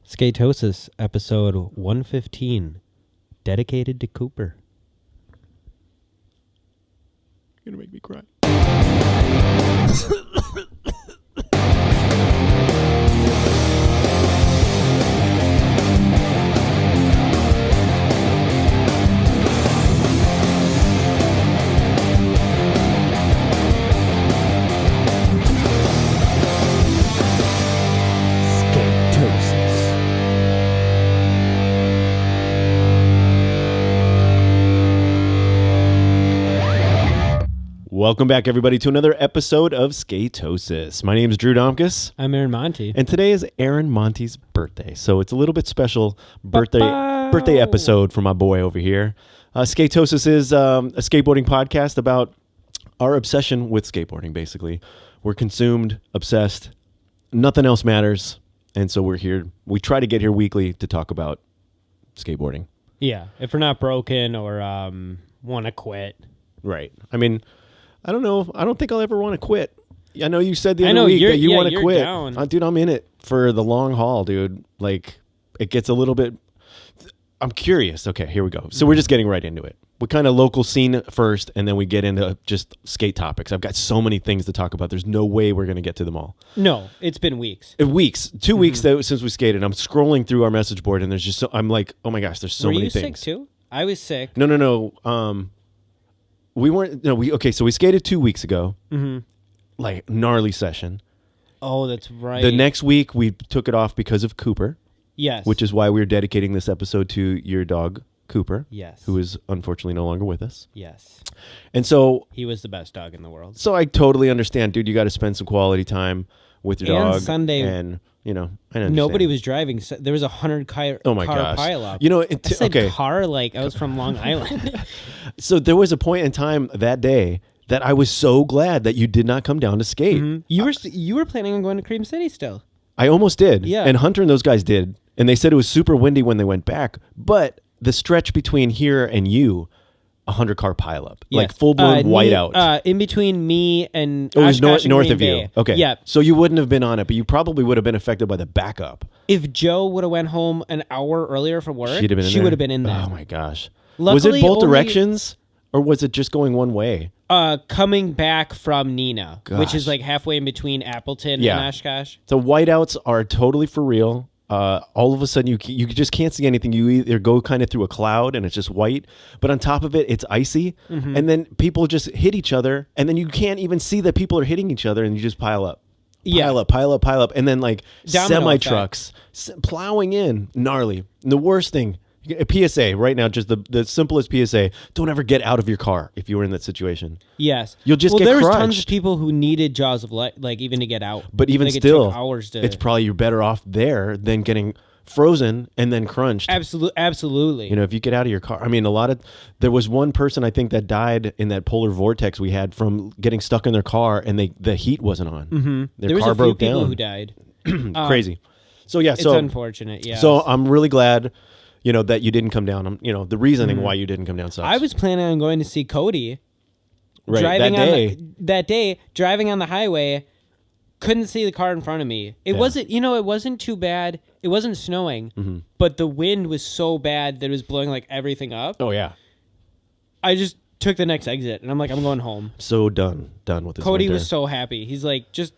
Skatosis, episode 115, dedicated to Cooper. You're gonna make me cry. Welcome back, everybody, to another episode of Skatosis. My name is Drew Domkus. I'm Aaron Monty. And today is Aaron Monty's birthday, so it's a little bit special birthday episode for my boy over here. Skatosis is a skateboarding podcast about our obsession with skateboarding, basically. We're consumed, obsessed, nothing else matters, and so we're here. We try to get here weekly to talk about skateboarding. Yeah, if we're not broken or want to quit. Right. I mean, I don't know. I don't think I'll ever want to quit. I know you said the other week that you want to quit. Down. Dude, I'm in it for the long haul, dude. Like, it gets a little bit... I'm curious. Okay, here we go. So we're just getting right into it. We kind of local scene first, and then we get into just skate topics. I've got so many things to talk about. There's no way we're going to get to them all. No, it's been weeks. Weeks. 2 weeks since we skated. I'm scrolling through our message board, and there's just I'm like, oh my gosh, there's so many things. Were you sick too? I was sick. No. We weren't. No, so we skated 2 weeks ago. Mm-hmm. Like, gnarly session. Oh, that's right. The next week we took it off because of Cooper. Yes. Which is why we're dedicating this episode to your dog, Cooper. Yes. Who is unfortunately no longer with us. Yes. And so he was the best dog in the world. So I totally understand, dude. You got to spend some quality time with your dog. Sunday, and you know, I understand. Nobody was driving. There was 100 car pileup. You know, I said car like I was from Long Island. So there was a point in time that day that I was so glad that you did not come down to skate. Mm-hmm. You were planning on going to Cream City still. I almost did. Yeah. And Hunter and those guys did. And they said it was super windy when they went back. But the stretch between here and you, 100 car pileup. Yes. Like full blown whiteout. In between me and it was north of Bay. you. Okay. Yeah. So you wouldn't have been on it, but you probably would have been affected by the backup. If Joe would have went home an hour earlier from work, she would have been in there. Oh my gosh. Luckily, was it both directions or was it just going one way? Coming back from Neenah, which is like halfway in between Appleton and Oshkosh. So whiteouts are totally for real. All of a sudden you just can't see anything. You either go kind of through a cloud and it's just white, but on top of it, it's icy. Mm-hmm. And then people just hit each other and then you can't even see that people are hitting each other and you just pile up. Pile up. And then like semi-trucks plowing in. Gnarly. And the worst thing, a PSA right now, just the simplest PSA, don't ever get out of your car if you were in that situation. Yes. You'll just get crushed. There was tons of people who needed jaws of life, like even to get out. But even still, it's probably you're better off there than getting frozen and then crunched. Absolutely. You know, if you get out of your car. I mean, there was one person I think that died in that polar vortex we had from getting stuck in their car and the heat wasn't on. Mm-hmm. Their car broke down. There was a few people who died. Crazy. So yeah, it's unfortunate. Yeah. So I'm really glad, you know, that you didn't come down. You know, the reasoning why you didn't come down sucks. I was planning on going to see Cody. Right, that day, driving on the highway, couldn't see the car in front of me. It wasn't too bad. It wasn't snowing, but the wind was so bad that it was blowing like everything up. Oh yeah. I just took the next exit and I'm like, I'm going home. So done with this Cody winter. was so happy. He's like, just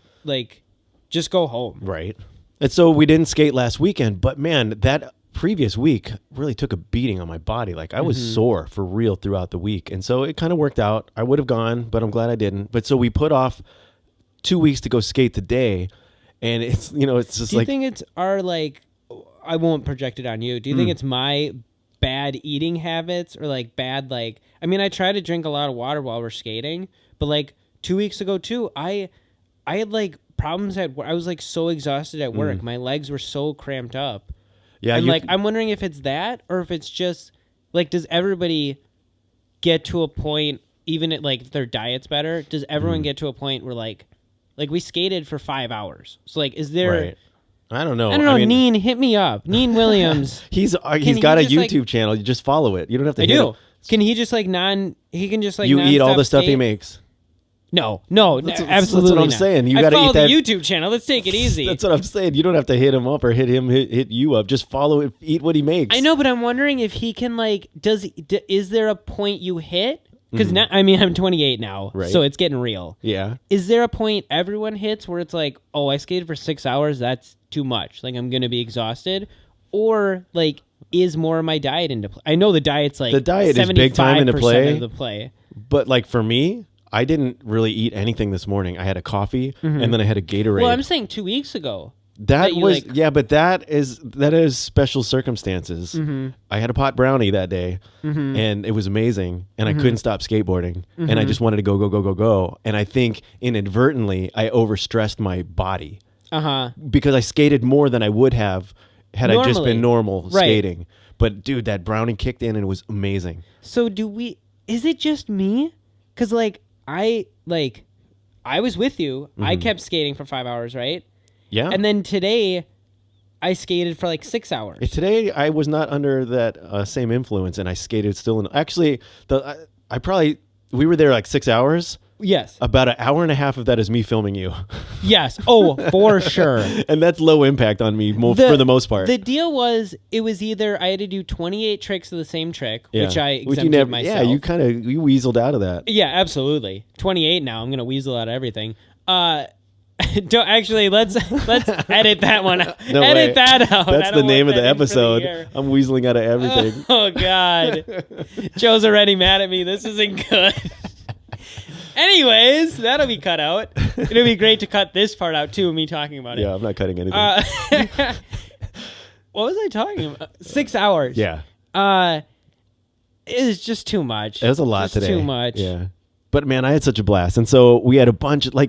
go home. Right. And so we didn't skate last weekend, but man, that previous week really took a beating on my body. Like I was sore for real throughout the week. And so it kind of worked out. I would have gone, but I'm glad I didn't. But so we put off 2 weeks to go skate today. And it's, you know, it's just Do you think it's our, like, I won't project it on you. Do you think it's my bad eating habits or like bad, like, I mean, I try to drink a lot of water while we're skating, but like 2 weeks ago too, I had like problems at work. I was like so exhausted at work. My legs were so cramped up. Yeah, and like I'm wondering if it's that or if it's just like, does everybody get to a point, even at like their diet's better? Does everyone get to a point where like we skated for 5 hours? So like, is there? Right. I don't know. I mean, Neen, hit me up. Neen Williams. he's got a YouTube channel. You just follow it. You don't have to. I do. Can he just like He can just like you eat all the stuff he makes. No, absolutely that's what I'm not. saying. You I got to follow eat that the YouTube channel. Let's take it easy. That's what I'm saying. You don't have to hit him up or hit you up. Just follow it. Eat what he makes. I know, but I'm wondering if he can like. Is there a point you hit? Because now, I mean, I'm 28 now, Right. so it's getting real. Yeah. Is there a point everyone hits where it's like, oh, I skated for 6 hours, that's too much. Like, I'm going to be exhausted. Or, like, is more of my diet into play? I know the diet's like The diet is big time into 75% play. of the play. But like for me, I didn't really eat anything this morning. I had a coffee and then I had a Gatorade. Well, I'm saying 2 weeks ago. That you, was like- yeah, but that is special circumstances. I had a pot brownie that day, and it was amazing, and I couldn't stop skateboarding, and I just wanted to go, and I think inadvertently I overstressed my body because I skated more than I would have had I just been normal skating. But dude, that brownie kicked in and it was amazing. So is it just me? Because I was with you. I kept skating for 5 hours, right? Yeah. And then today, I skated for like 6 hours. Today, I was not under that same influence, and I skated still. Actually, we were there like 6 hours. Yes. About an hour and a half of that is me filming you. Yes. Oh, for sure. And that's low impact on me for the most part. The deal was, it was either I had to do 28 tricks of the same trick, which I exempted myself. Yeah, you weaseled out of that. Yeah, absolutely. 28 now. I'm going to weasel out of everything. Don't actually. Let's edit that one out. No edit way. that out. That's the name of the episode. I'm weaseling out of everything. Oh God, Joe's already mad at me. This isn't good. Anyways, that'll be cut out. It'll be great to cut this part out too, me talking about it. Yeah, I'm not cutting anything. What was I talking about? 6 hours. Yeah. It was just too much. It was a lot today. Too much. Yeah. But man, I had such a blast. And so we had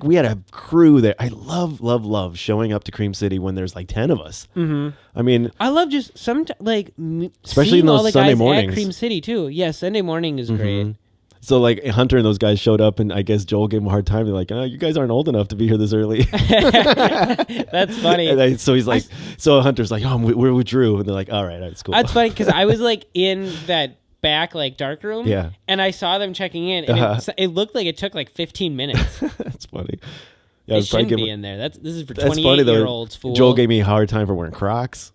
we had a crew there. I love showing up to Cream City when there's like 10 of us. Mm-hmm. I mean, I love just especially seeing in those all the Sunday guys mornings. at Cream City too. Yeah, Sunday morning is great. So like Hunter and those guys showed up, and I guess Joel gave him a hard time. They're like, "Oh, you guys aren't old enough to be here this early." That's funny. So he's like, so Hunter's like, "Oh, we're with Drew," and they're like, "All right, it's cool." That's funny because I was like in that back like dark room, Yeah. and I saw them checking in, and it looked like it took like 15 minutes. That's funny. Yeah, It shouldn't be in there. This is for That's funny though. 28-year-olds. Fool. Joel gave me a hard time for wearing Crocs.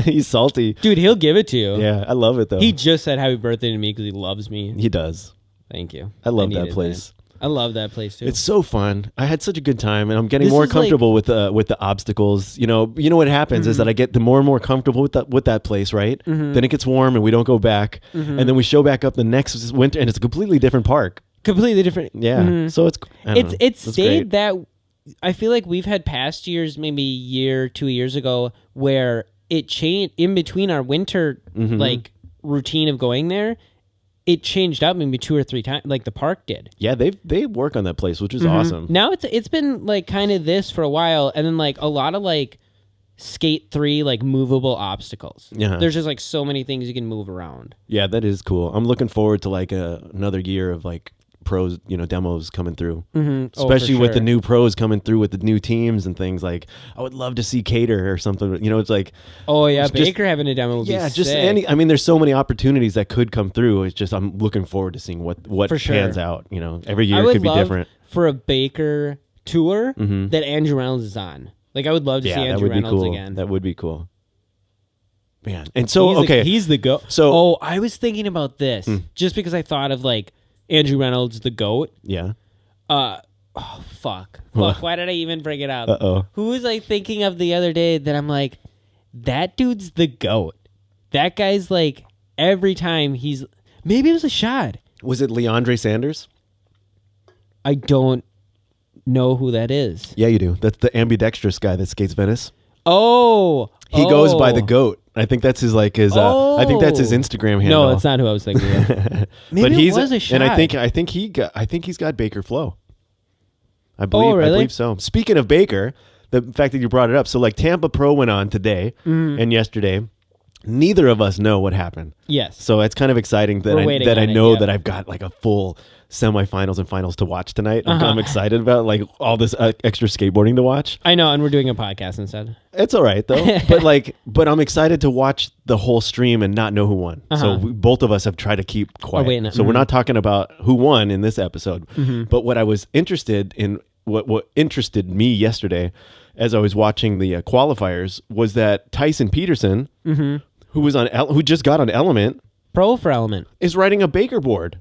He's salty. Dude, he'll give it to you. Yeah, I love it though. He just said happy birthday to me because he loves me. He does. Thank you. I love that needed place. I love that place too. It's so fun. I had such a good time, and I'm getting This more is comfortable with the obstacles. You know what happens is that I get the more and more comfortable with that place, right? Then it gets warm, and we don't go back, and then we show back up the next winter, and it's a completely different park. Completely different. Yeah. So It's stayed that. I feel like we've had past years, maybe a year, 2 years ago, where it changed in between our winter like routine of going there. It changed up maybe 2 or 3 times, like the park did. Yeah, they work on that place, which is awesome. Now it's been like kind of this for a while, and then like a lot of like Skate 3 like movable obstacles. Yeah. There's just like so many things you can move around. Yeah, that is cool. I'm looking forward to like another year of like pros, demos coming through, especially with the new pros coming through with the new teams and things. Like I would love to see Kader or something. It's like, oh yeah, Baker having a demo would be just sick. any. I mean, there's so many opportunities that could come through. It's just I'm looking forward to seeing what For sure. pans out. Every year I would could be love different. for a Baker tour that Andrew Reynolds is on. Like I would love to see that Andrew would be Reynolds cool. again. That would be cool. Man, and so He's the GOAT. So oh, I was thinking about this just because I thought of like Andrew Reynolds, the GOAT. yeah. Fuck. What? Why did I even bring it up? Uh-oh. Who was I thinking of the other day that I'm like, that dude's the GOAT. That guy's like, every time maybe it was a shot. Was it Leandre Sanders? I don't know who that is. Yeah, you do. That's the ambidextrous guy that skates Venice. Oh. He goes by the GOAT. I think that's his I think that's his Instagram handle. No, that's not who I was thinking of. Maybe But it was a shot. And I think he's got Baker flow. I believe. really? I believe so. Speaking of Baker, the fact that you brought it up, so like Tampa Pro went on today and yesterday, Neither of us know what happened. Yes. So it's kind of exciting that I know that I've got like a full semifinals and finals to watch tonight. I'm excited about like all this extra skateboarding to watch. I know, and we're doing a podcast instead. It's all right though. but I'm excited to watch the whole stream and not know who won. So both of us have tried to keep quiet. wait, no. So we're not talking about who won in this episode. But what I was interested in, what interested me yesterday as I was watching the qualifiers was that Tyson Peterson, who just got on Element, Pro for Element, is riding a Baker board.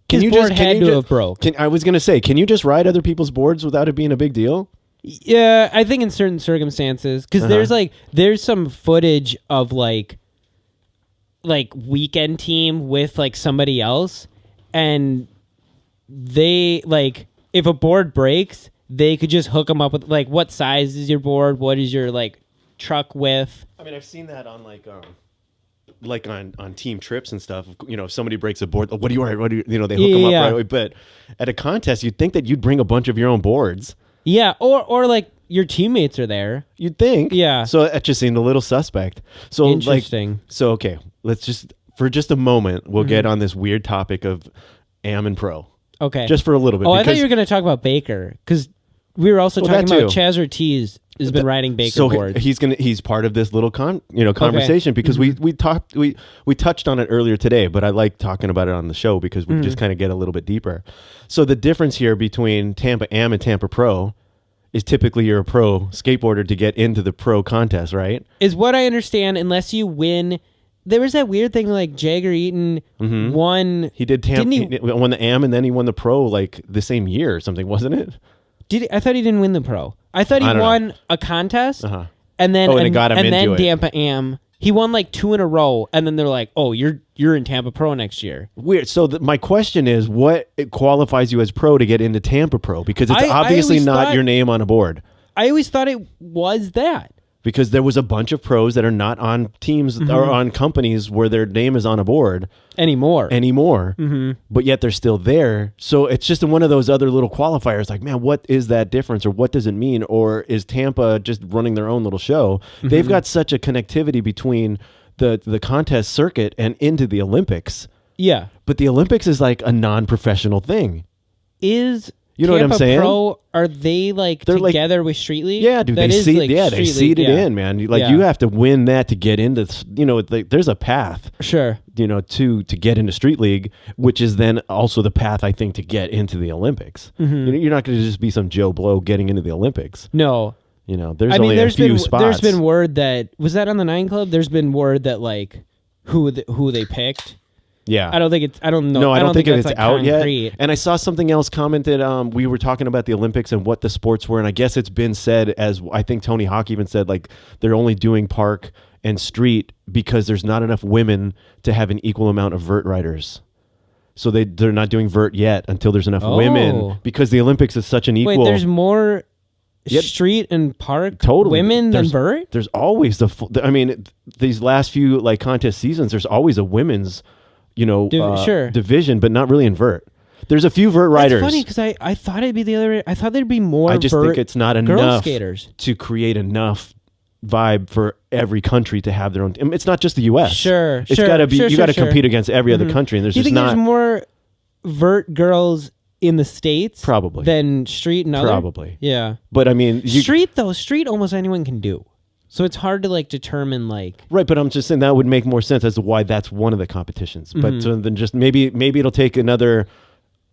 His board had to have broke. I was gonna say, can you just ride other people's boards without it being a big deal? Yeah, I think in certain circumstances, because there's some footage of like weekend team with like somebody else, and they like if a board breaks, they could just hook them up with like, what size is your board? What is your like truck width? I mean, I've seen that on like on team trips and stuff. You know, if somebody breaks a board, what do you they hook them up right away. But at a contest, you'd think that you'd bring a bunch of your own boards. Yeah, or like your teammates are there. You'd think. Yeah. So that just seemed a little suspect. So interesting. Okay, let's just for just a moment we'll get on this weird topic of Am and Pro. Okay. Just for a little bit. Oh, I thought you were going to talk about Baker, because we were also talking about Chaz Ortiz has been riding Baker boards. He's part of this little conversation because we touched on it earlier today, but I like talking about it on the show because we just kind of get a little bit deeper. So the difference here between Tampa Am and Tampa Pro is typically you're a pro skateboarder to get into the pro contest, right? Is what I understand, unless you win. There was that weird thing like Jagger Eaton won. He did Tampa. He won the Am and then he won the Pro like the same year or something, wasn't it? I thought he didn't win the Pro. I thought he won a contest and then it got him into it. Tampa Am. He won like 2 in a row, and then they're like, "Oh, you're in Tampa Pro next year." Weird. So my question is, what qualifies you as pro to get into Tampa Pro? Because it's obviously not your name on a board. I always thought it was that. Because there was a bunch of pros that are not on teams or on companies where their name is on a board anymore. But yet they're still there. So it's just one of those other little qualifiers. Like, man, what is that difference, or what does it mean? Or is Tampa just running their own little show? They've got such a connectivity between the contest circuit and into the Olympics. Yeah, but the Olympics is like a non-professional thing. You know Tampa what I'm saying? Pro, are they They're together with Street League? Yeah, dude. They seed it in, man. You have to win that to get into. There's a path. Sure. To get into Street League, which is then also the path I think to get into the Olympics. You're not going to just be some Joe Blow getting into the Olympics. No. There's only a few spots. There's been word that was that on the 9 Club. There's been word that like who they picked. Yeah, I don't know. No, I don't think it's like out concrete yet. And I saw something else commented. We were talking about the Olympics and what the sports were, and I guess it's been said, as I think Tony Hawk even said, like they're only doing park and street because there's not enough women to have an equal amount of vert riders. So they're not doing vert yet until there's enough women, because the Olympics is such an equal. Wait, there's more street and park women than vert? There's always these last few like contest seasons, there's always a women's division, but not really in vert. There's a few vert riders. It's funny because I thought it'd be the other way. I thought there'd be more. I just think it's not girl enough skaters to create enough vibe for every country to have their own. It's not just the U.S. Sure, it's got to be. You got to compete against every other country, and there's Do you just think not. There's more vert girls in the States, probably, than street and other. Probably, yeah. But I mean, street almost anyone can do. So it's hard to like determine like right, but I'm just saying that would make more sense as to why that's one of the competitions. But so then just maybe it'll take another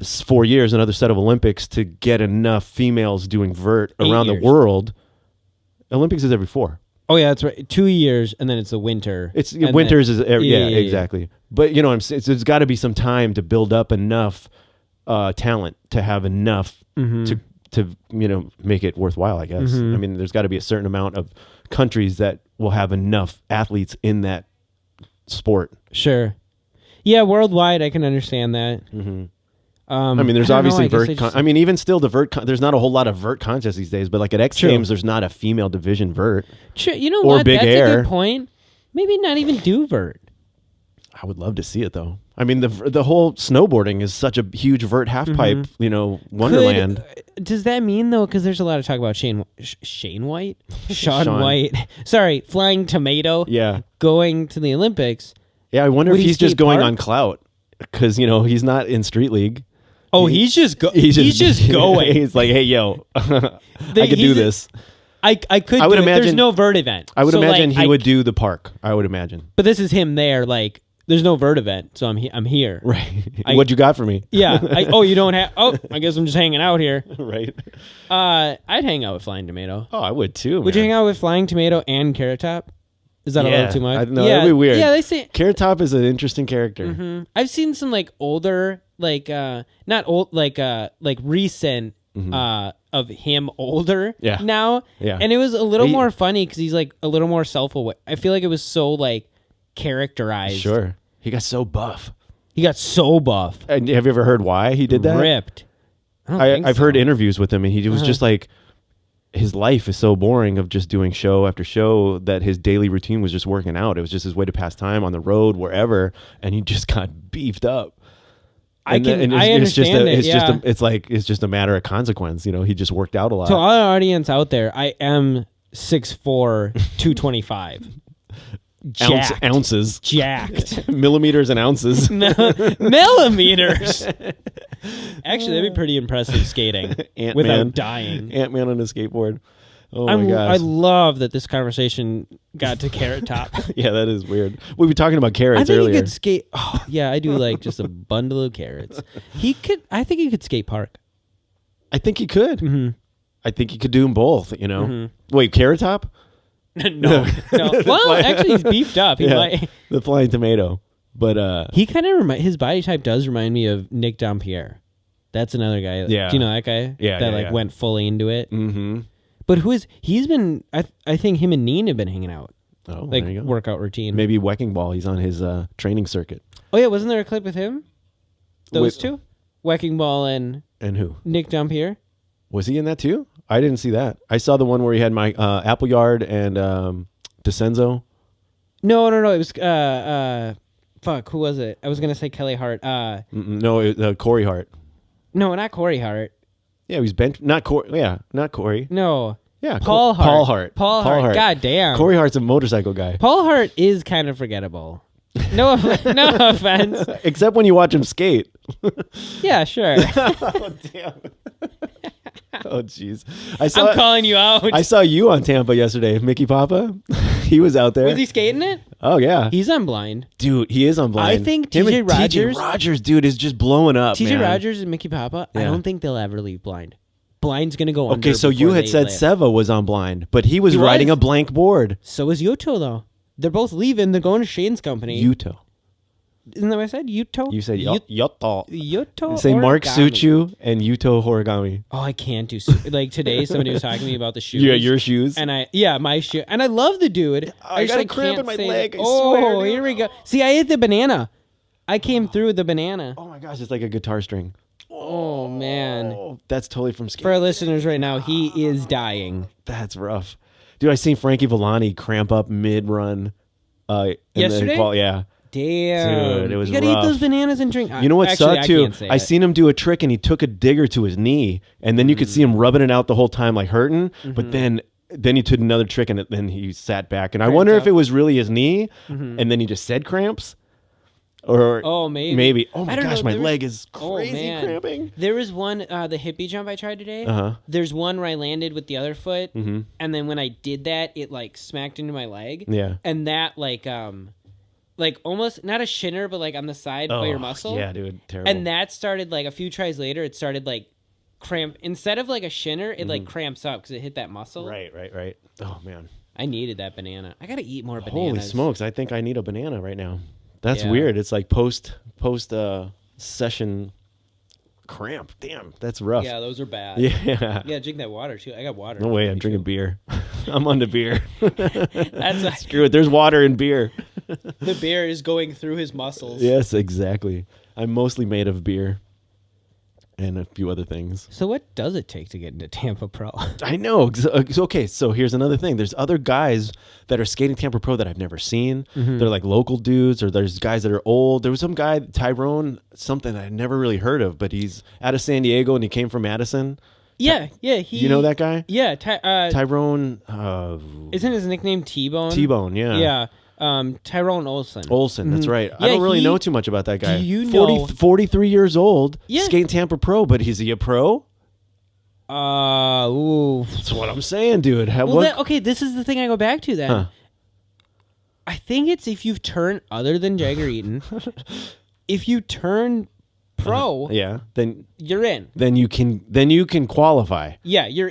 4 years, another set of Olympics to get enough females doing vert around the world. Olympics is every 4. Oh yeah, that's right. 2 years, and then it's the winter. Winters is exactly. But I'm saying there's got to be some time to build up enough talent to have enough to make it worthwhile. I guess. I mean, there's got to be a certain amount of countries that will have enough athletes in that sport. Sure. Yeah, worldwide, I can understand that. I mean, there's obviously vert. Even still, the vert. There's not a whole lot of vert contests these days. But like at X Games, there's not a female division vert. Sure. Or what? Big That's Air. a good point. Maybe not even do vert. I would love to see it though. I mean, the whole snowboarding is such a huge vert half pipe, wonderland. Does that mean though? Because there's a lot of talk about Shane White, Sean White. Sorry, Flying Tomato. Yeah, going to the Olympics. Yeah, I wonder if he's just going on clout because he's not in street league. Oh, he's just going. He's like, hey, yo, I could do this. I could. I would imagine there's no vert event. I would imagine he would do the park. I would imagine. But this is him there, like. There's no vert event, so I'm here. Right. What you got for me? Yeah. You don't have... Oh, I guess I'm just hanging out here. Right. I'd hang out with Flying Tomato. Oh, I would too, Would you hang out with Flying Tomato and Carrot Top? Is that a little too much? No, that'd be weird. Yeah, they say... Carrot Top is an interesting character. Mm-hmm. I've seen some, older, not old, recent... of him older now. Yeah. And it was a little more funny because he's, a little more self-aware. I feel like it was so, characterized. Sure. He got so buff. And have you ever heard why he did that? Ripped. I've heard interviews with him, and he was just like, his life is so boring of just doing show after show that his daily routine was just working out. It was just his way to pass time on the road, wherever, and he just got beefed up. I understand it. It's just a matter of consequence. He just worked out a lot. So our audience out there, I am 6'4", 225. Ounces. Jacked. Millimeters and ounces. Millimeters. Actually, that'd be pretty impressive skating without dying. Ant-Man on a skateboard. Oh my gosh. I love that this conversation got to Carrot Top. Yeah, that is weird. We were talking about carrots earlier. I think he could skate. Oh, yeah, I do just a bundle of carrots. I think he could skate park. I think he could. Mm-hmm. I think he could do them both, Mm-hmm. Wait, Carrot Top? No. Well, actually, he's beefed up. He might. The Flying Tomato. But he kind of his body type does remind me of Nick Dompierre. That's another guy. Yeah. Do you know that guy? Yeah. That went fully into it. Mm-hmm. But he's been, I think him and Neen have been hanging out. Oh, there you go. Workout routine. Maybe Wrecking Ball. He's on his training circuit. Oh, yeah. Wasn't there a clip with him? Those two? Wrecking Ball and who? Nick Dompierre. Was he in that too? I didn't see that. I saw the one where he had my Appleyard and DeCenzo. No. It was, fuck, who was it? I was going to say Kelly Hart. No, Corey Hart. No, not Corey Hart. Yeah, he was bent. Not Corey. Yeah, not Corey. No. Yeah, Paul Hart. Paul Hart. God damn. Corey Hart's a motorcycle guy. Paul Hart is kind of forgettable. No offense. Except when you watch him skate. Yeah, sure. Oh, damn. Oh, jeez. I'm calling you out. I saw you on Tampa yesterday. Mickey Papa. He was out there. Was he skating it? Oh, yeah. He's on blind. Dude, he is on blind. I think TJ Rogers, dude, is just blowing up, TJ Rogers and Mickey Papa, I don't think they'll ever leave blind. Blind's going to go under. Okay, so you had said Sewa was on blind, but he was riding a blank board. So is Yuto, though. They're both leaving. They're going to Shane's company. Yuto. Isn't that what I said? Yuto? You said Yuto. Yuto. Say Mark Suchu and Yuto Horigami. Oh, I can't do today. Somebody was talking to me about the shoes. Yeah, your shoes. And my shoe. And I love the dude. I got a cramp in my leg. Oh, here we go. See, I ate the banana. I came through with the banana. Oh my gosh, it's like a guitar string. Oh man, that's totally from skate. For our listeners right now, he is dying. That's rough, dude. I seen Frankie Villani cramp up mid run. Yesterday? Yeah. Damn. Dude, it was You gotta rough. eat those bananas and drink. You know what sucked too? I seen him do a trick and he took a digger to his knee, and then you could see him rubbing it out the whole time, like hurting. But then he took another trick and then he sat back. And I wonder if it was really his knee, and then he just said cramps. Or maybe. Oh my gosh, my leg is crazy cramping. There was one, the hippie jump I tried today. There's one where I landed with the other foot, and then when I did that, it like smacked into my leg. Yeah. And that like almost not a shinner, but like on the side by your muscle. Yeah, dude, terrible. And that started like a few tries later. It started like cramp instead of like a shinner. It like cramps up because it hit that muscle. Right. Oh man, I needed that banana. I gotta eat more bananas. Holy smokes! I think I need a banana right now. That's weird. It's like post session cramp. Damn, that's rough. Yeah, those are bad. Yeah. Yeah, drink that water too. I got water. No way, I'm drinking beer. I'm on the beer. That's screw it. There's water in beer. The beer is going through his muscles. Yes, exactly. I'm mostly made of beer. and a few other things. So what does it take to get into Tampa Pro? I know. Okay, so here's another thing. There's other guys that are skating Tampa Pro that I've never seen. They're like local dudes, or there's guys that are old. There was some guy, Tyrone, something that I never really heard of, but he's out of San Diego and he came from Madison. Yeah. You know that guy? Yeah. Tyrone. Isn't his nickname T-Bone? T-Bone, yeah. Yeah. Tyrone Olsen. That's right. Yeah, I don't really know too much about that guy. Do you know 43 years old, Yeah. skating Tampa Pro, but is he a pro? Ooh. That's what I'm saying, dude. Okay, this is the thing I go back to then. Huh. I think it's if you've turned, other than Jagger Eaton, if you turn pro, Yeah, then you're in. you can qualify. Yeah, you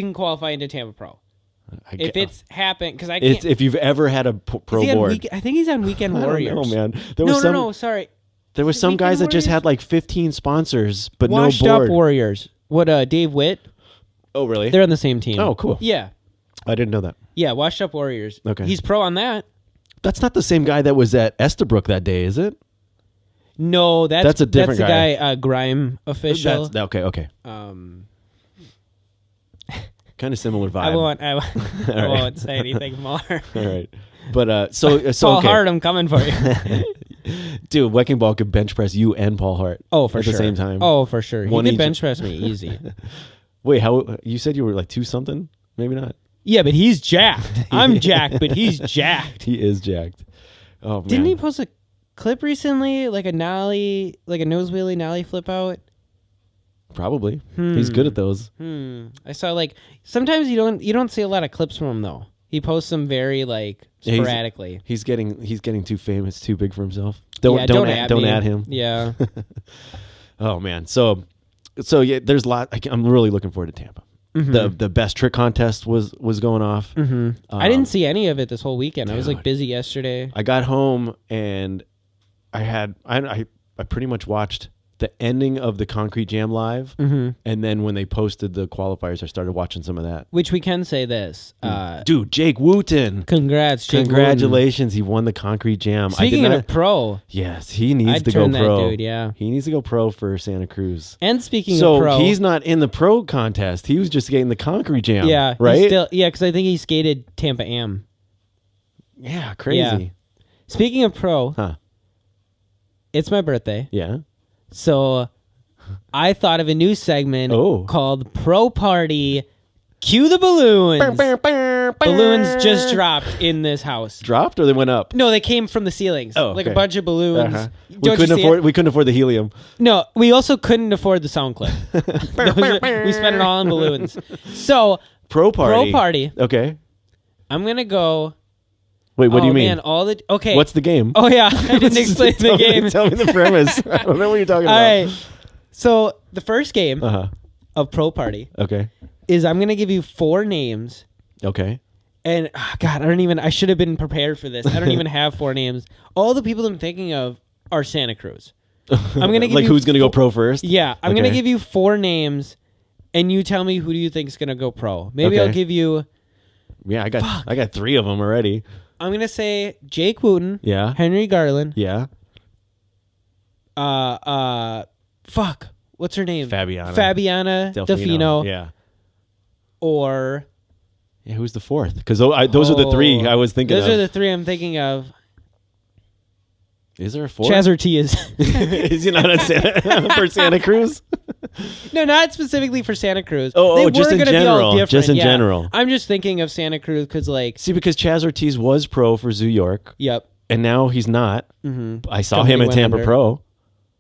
can qualify into Tampa Pro. If it's happened, because I It's can't. if you've ever had a pro board. I think he's on Weekend Warriors. Oh man, No, sorry. There was some Weekend guys that just Warriors? had like 15 sponsors, but Washed no board. Up Warriors. What? Dave Witt. Oh really? They're on the same team. Oh cool. Yeah, I didn't know that. yeah. Washed Up Warriors. Okay. He's pro on that. That's not the same guy that was at Estabrook that day, is it? No, that's a different the guy. guy. Grime official. Okay. Kind of similar vibe. I won't say anything more. All right. But so Paul okay. Hart, I'm coming for you. Dude, Wrecking Ball could bench press you and Paul Hart. Oh, for at sure. the same time. Oh, for sure. He One could each. bench press me easy. Wait, how you said you were like 2 something? Maybe not. Yeah, but he's jacked. I'm jacked, but he's jacked. He is jacked. Oh man. Didn't he post a clip recently, like a nollie, like a nose wheelie nollie flip out? Probably. He's good at those. I saw like sometimes you don't see a lot of clips from him though. He posts them very like sporadically. He's getting too famous, too big for himself. Don't Don't add him. Yeah. Oh man. So yeah, there's a lot. I'm really looking forward to Tampa. The best trick contest was going off. I didn't see any of it this whole weekend. I was like dude. busy yesterday. I got home and I pretty much watched the ending of the Concrete Jam live, and then when they posted the qualifiers, I started watching some of that. Which we can say this. Dude, Jake Wooten. Congrats, Jake Congratulations, he won the Concrete Jam. Speaking of pro. Yes, he needs I'd to go turn that pro. dude, yeah. He needs to go pro for Santa Cruz. And speaking So of pro. he's not in the pro contest. He was just getting the Concrete Jam. Yeah. Right? Because I think he skated Tampa Am. Yeah, crazy. Yeah. Speaking of pro, Huh. it's my birthday. Yeah. So I thought of a new segment called Pro Party. Cue the balloons. Balloons just dropped in this house. Dropped or they went up? No, they came from the ceilings. Oh, like a okay. bunch of balloons. Uh-huh. Don't you see it? We couldn't afford the helium. No, we also couldn't afford the sound clip. We spent it all on balloons. So Pro party. Okay. I'm gonna go. Wait, what do you mean? Man, okay. What's the game? Oh yeah, I didn't explain the game. Tell me the premise. I don't know what you're talking All about. right. So the first game of Pro Party Okay. is I'm gonna give you 4 names. Okay. And God, I should have been prepared for this. I don't even have 4 names. All the people I'm thinking of are Santa Cruz. I'm gonna give like you who's gonna go pro first? Yeah, I'm Okay. gonna give you 4 names, and you tell me who do you think is gonna go pro. Maybe Okay. I'll give you. Yeah, I got 3 of them already. I'm gonna say Jake Wooten. Yeah. Henry Garland. Yeah. Fuck. What's her name? Fabiana Delfino. Yeah. Or. Yeah. Who's the 4th? Because those are the 3 I was thinking Those of. are the 3 I'm thinking of. Is there a 4th? Chazzer T is. Is he not for Santa Cruz? No, not specifically for Santa Cruz. Oh, just in gonna be general. all different. Just in yeah. general. I'm just thinking of Santa Cruz because, like. See, because Chaz Ortiz was pro for Zoo York. Yep. And now he's not. Mm-hmm. I saw Company him at went Tampa under. Pro.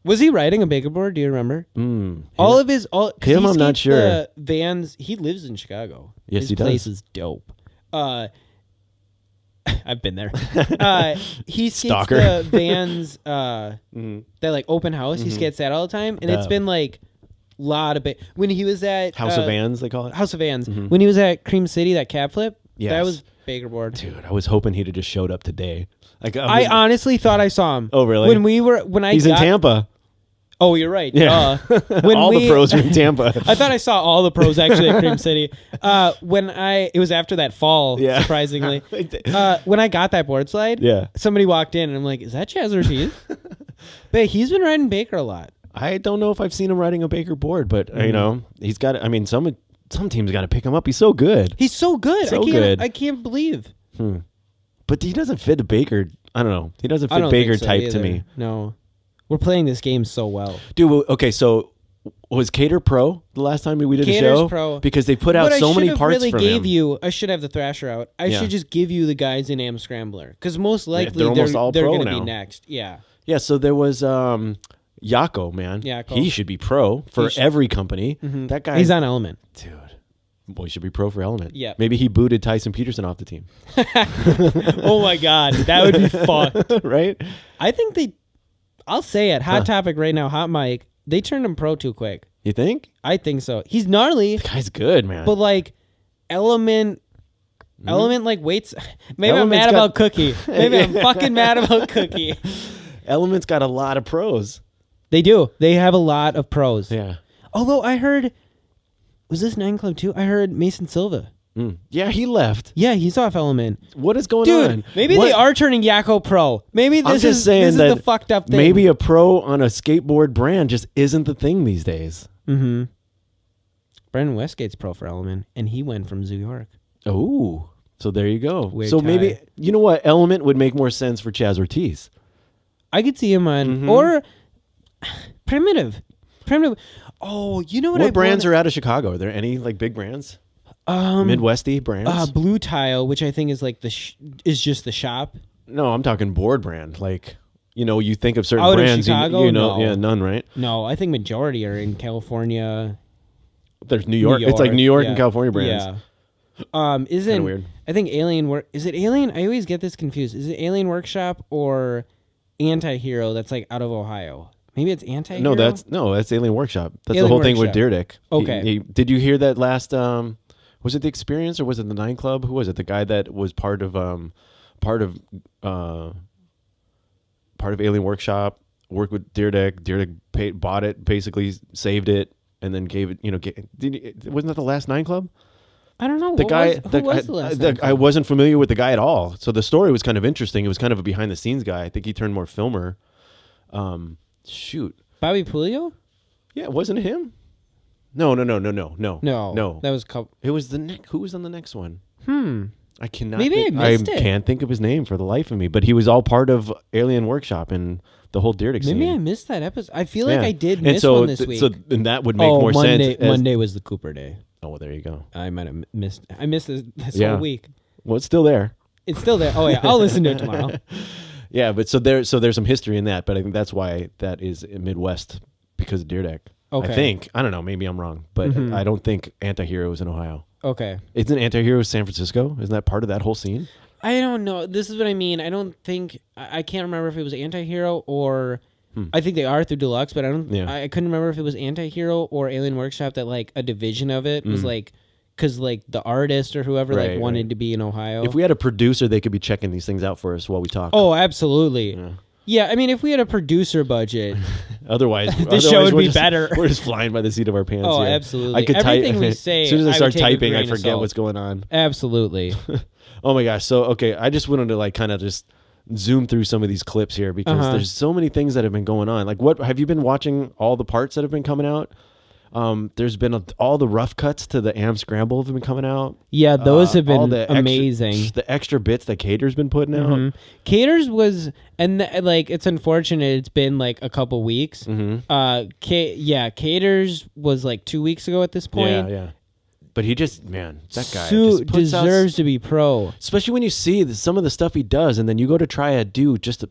Was he riding a bigger board? Do you remember? All of his Him, he I'm not skates sure. The Vans. He lives in Chicago. Yes, his he does. place is dope. I've been there. He skates Stalker. the Vans. That like open house. He skates that all the time, and it's been like a lot of when he was at House of Vans, they call it. House of Vans. When he was at Cream City, that cab flip. Yes. That was bigger board. Dude, I was hoping he'd have just showed up today. Like I honestly thought I saw him. Oh, really? He's in Tampa. Oh, you're right. Yeah. When all the pros are in Tampa. I thought I saw all the pros actually at Cream City. It was after that fall, Yeah. surprisingly. When I got that board slide, Yeah. somebody walked in and I'm like, is that Chaz Ortiz? But he's been riding Baker a lot. I don't know if I've seen him riding a Baker board, but you know, he's got. I mean, some teams got to pick him up. He's so good. He's so good. So good. I can't believe. But he doesn't fit the Baker. I don't know. He doesn't I fit don't Baker think so type either. to me. No, we're playing this game so well. Dude, okay, so was Kader Pro the last time we did Kader's a show? Pro. Because they put out so many parts really from gave him. you. I should have the Thrasher out. I Yeah. should just give you the guys in Am Scrambler because most likely they're almost all they're pro going to now. be next. Yeah. Yeah, so there was Yako, man. Yako. He should be pro for every company. That guy. He's on Element. Dude. Boy, he should be pro for Element. Yeah. Maybe he booted Tyson Peterson off the team. Oh my God, that would be fucked. Right? I think I'll say it. Hot topic right now. Hot mic. They turned him pro too quick. You think? I think so. He's gnarly, The guy's good, man. but like Element like waits. Maybe Element's I'm mad got- about Cookie. Maybe I'm fucking mad about Cookie. Element's got a lot of pros. They do. They have a lot of pros. Yeah. Although I heard, was this 9 Club too? I heard Mason Silva. Yeah, he left. Yeah, he's off Element. What is going Dude, on? maybe they are turning Yako pro. Maybe I'm this just is saying that the fucked up thing. maybe a pro on a skateboard brand just isn't the thing these days. Mm-hmm. Brendan Westgate's pro for Element, and he went from Zoo York. Oh, so there you go. Weird so tie. maybe, you know what? Element would make more sense for Chaz Ortiz. I could see him on, or Primitive. Oh, you know What brands are out of Chicago? Are there any like big brands? Midwesty brands? Blue Tile, which I think is like is just the shop. No, I'm talking board brand. Like, you know, you think of certain Out of brands. Chicago? You know, No. yeah, none, right? No, I think majority are in California. There's New York. It's like New York and yeah. California brands. Yeah. Isn't Kinda weird. I think Alien Work is it Alien? I always get this confused. Is it Alien Workshop or Anti-Hero that's like out of Ohio? Maybe it's Anti-Hero. No, that's Alien Workshop. That's the Alien whole thing with Workshop. Deerdick. Okay. Did you hear that last? Was it the Experience or was it the 9 Club? Who was it? The guy that was part of Alien Workshop. Worked with Deerdick. Deerdick bought it, basically saved it, and then gave it. You know, wasn't that the last 9 Club? I don't know. The guy, who was the last one? I wasn't familiar with the guy at all. So the story was kind of interesting. It was kind of a behind the scenes guy. I think he turned more filmer. Shoot. Bobby Pulio? Yeah, wasn't it him? No. No. No. That was It was the next. Who was on the next one? I cannot. Maybe think, I missed it. Can't think of his name for the life of me. But he was all part of Alien Workshop and the whole Deerdick scene. Maybe I missed that episode. I feel like Yeah. I did And miss so, one this week. So then that would make more Monday, sense. Monday was the Cooper day. Oh, well, there you go. I might have missed. I missed this Yeah. whole week. Well, it's still there. It's still there. Oh yeah, I'll listen to it tomorrow. Yeah, but so there's some history in that. But I think that's why that is in Midwest because of Deerdick. Okay. I think. I don't know. Maybe I'm wrong, but I don't think Anti-Hero is in Ohio. Okay. Isn't Anti-Hero San Francisco? Isn't that part of that whole scene? I don't know. This is what I mean. I don't think I can't remember if it was Anti-Hero or I think they are through Deluxe, but I don't. Yeah. I couldn't remember if it was Anti-Hero or Alien Workshop that like a division of it was like because like the artist or whoever like wanted to be in Ohio. If we had a producer, they could be checking these things out for us while we talk. Oh, absolutely. Yeah, I mean, if we had a producer budget, Otherwise, the show would we're be just- better. We're just flying by the seat of our pants. Oh, here. absolutely. I could Everything type. we say, as soon as I I would start take a typing, I grain of forget salt. what's going on. absolutely. Oh my gosh! So okay, I just wanted to like kind of just zoom through some of these clips here because there's so many things that have been going on. Like, what have you been watching? All the parts that have been coming out. There's been all the rough cuts to the Am Scramble have been coming out. Yeah, those have all been the amazing. the extra bits that Kader's been putting out. Cater's was, and like it's unfortunate. It's been like a couple weeks. Cater's was like 2 weeks ago at this point. Yeah. But he just, man, that guy Sue just puts out deserves to be pro. especially when you see some of the stuff he does, and then you go to try to do just a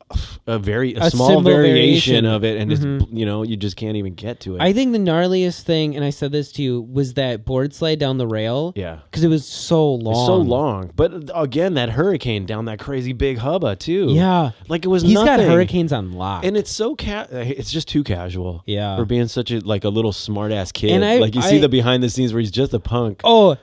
small simple variation variation. of it, and it's you just can't even get to it. I think the gnarliest thing, and I said this to you, was that board slide down the rail. Yeah. because it was so long. It's so long, but again, that hurricane down that crazy big hubba too. Yeah, like it was. He's nothing. got hurricanes on lock. and it's so it's just too casual. Yeah. for being such a little smart ass kid. And like you see the behind the scenes where he's just a punk. Oh.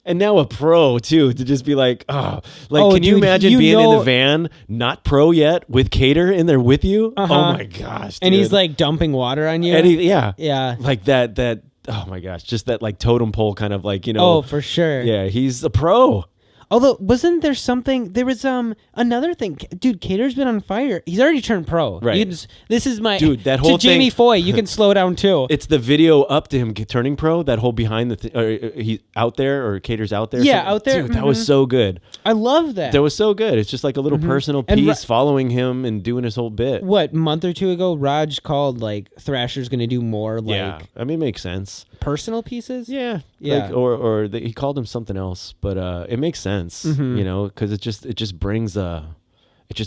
And now a pro too, to just be like, can dude, you imagine you being in know- the van, not pro yet, with Kader in there with you? Uh-huh. Oh my gosh! And dude. he's like dumping water on you. and Yeah. like that. Oh my gosh, just that like totem pole kind of like Oh, for sure. Yeah, he's a pro. Although, wasn't there something? There was another thing. Dude, Kader's been on fire. He's already turned pro. Right. This is my dude. That whole to Jamie thing, Foy. You can slow down too. It's the video up to him turning pro. That whole behind the he's out there or Kader's out there. Yeah, out there. Dude, that was so good. I love that. That was so good. It's just like a little personal piece following him and doing his whole bit. What, a month or two ago, Raj called like Thrasher's going to do more like. Yeah, I mean, it makes sense. Personal pieces. Yeah, yeah. Like, he called him something else, but it makes sense. You know, because it just brings the you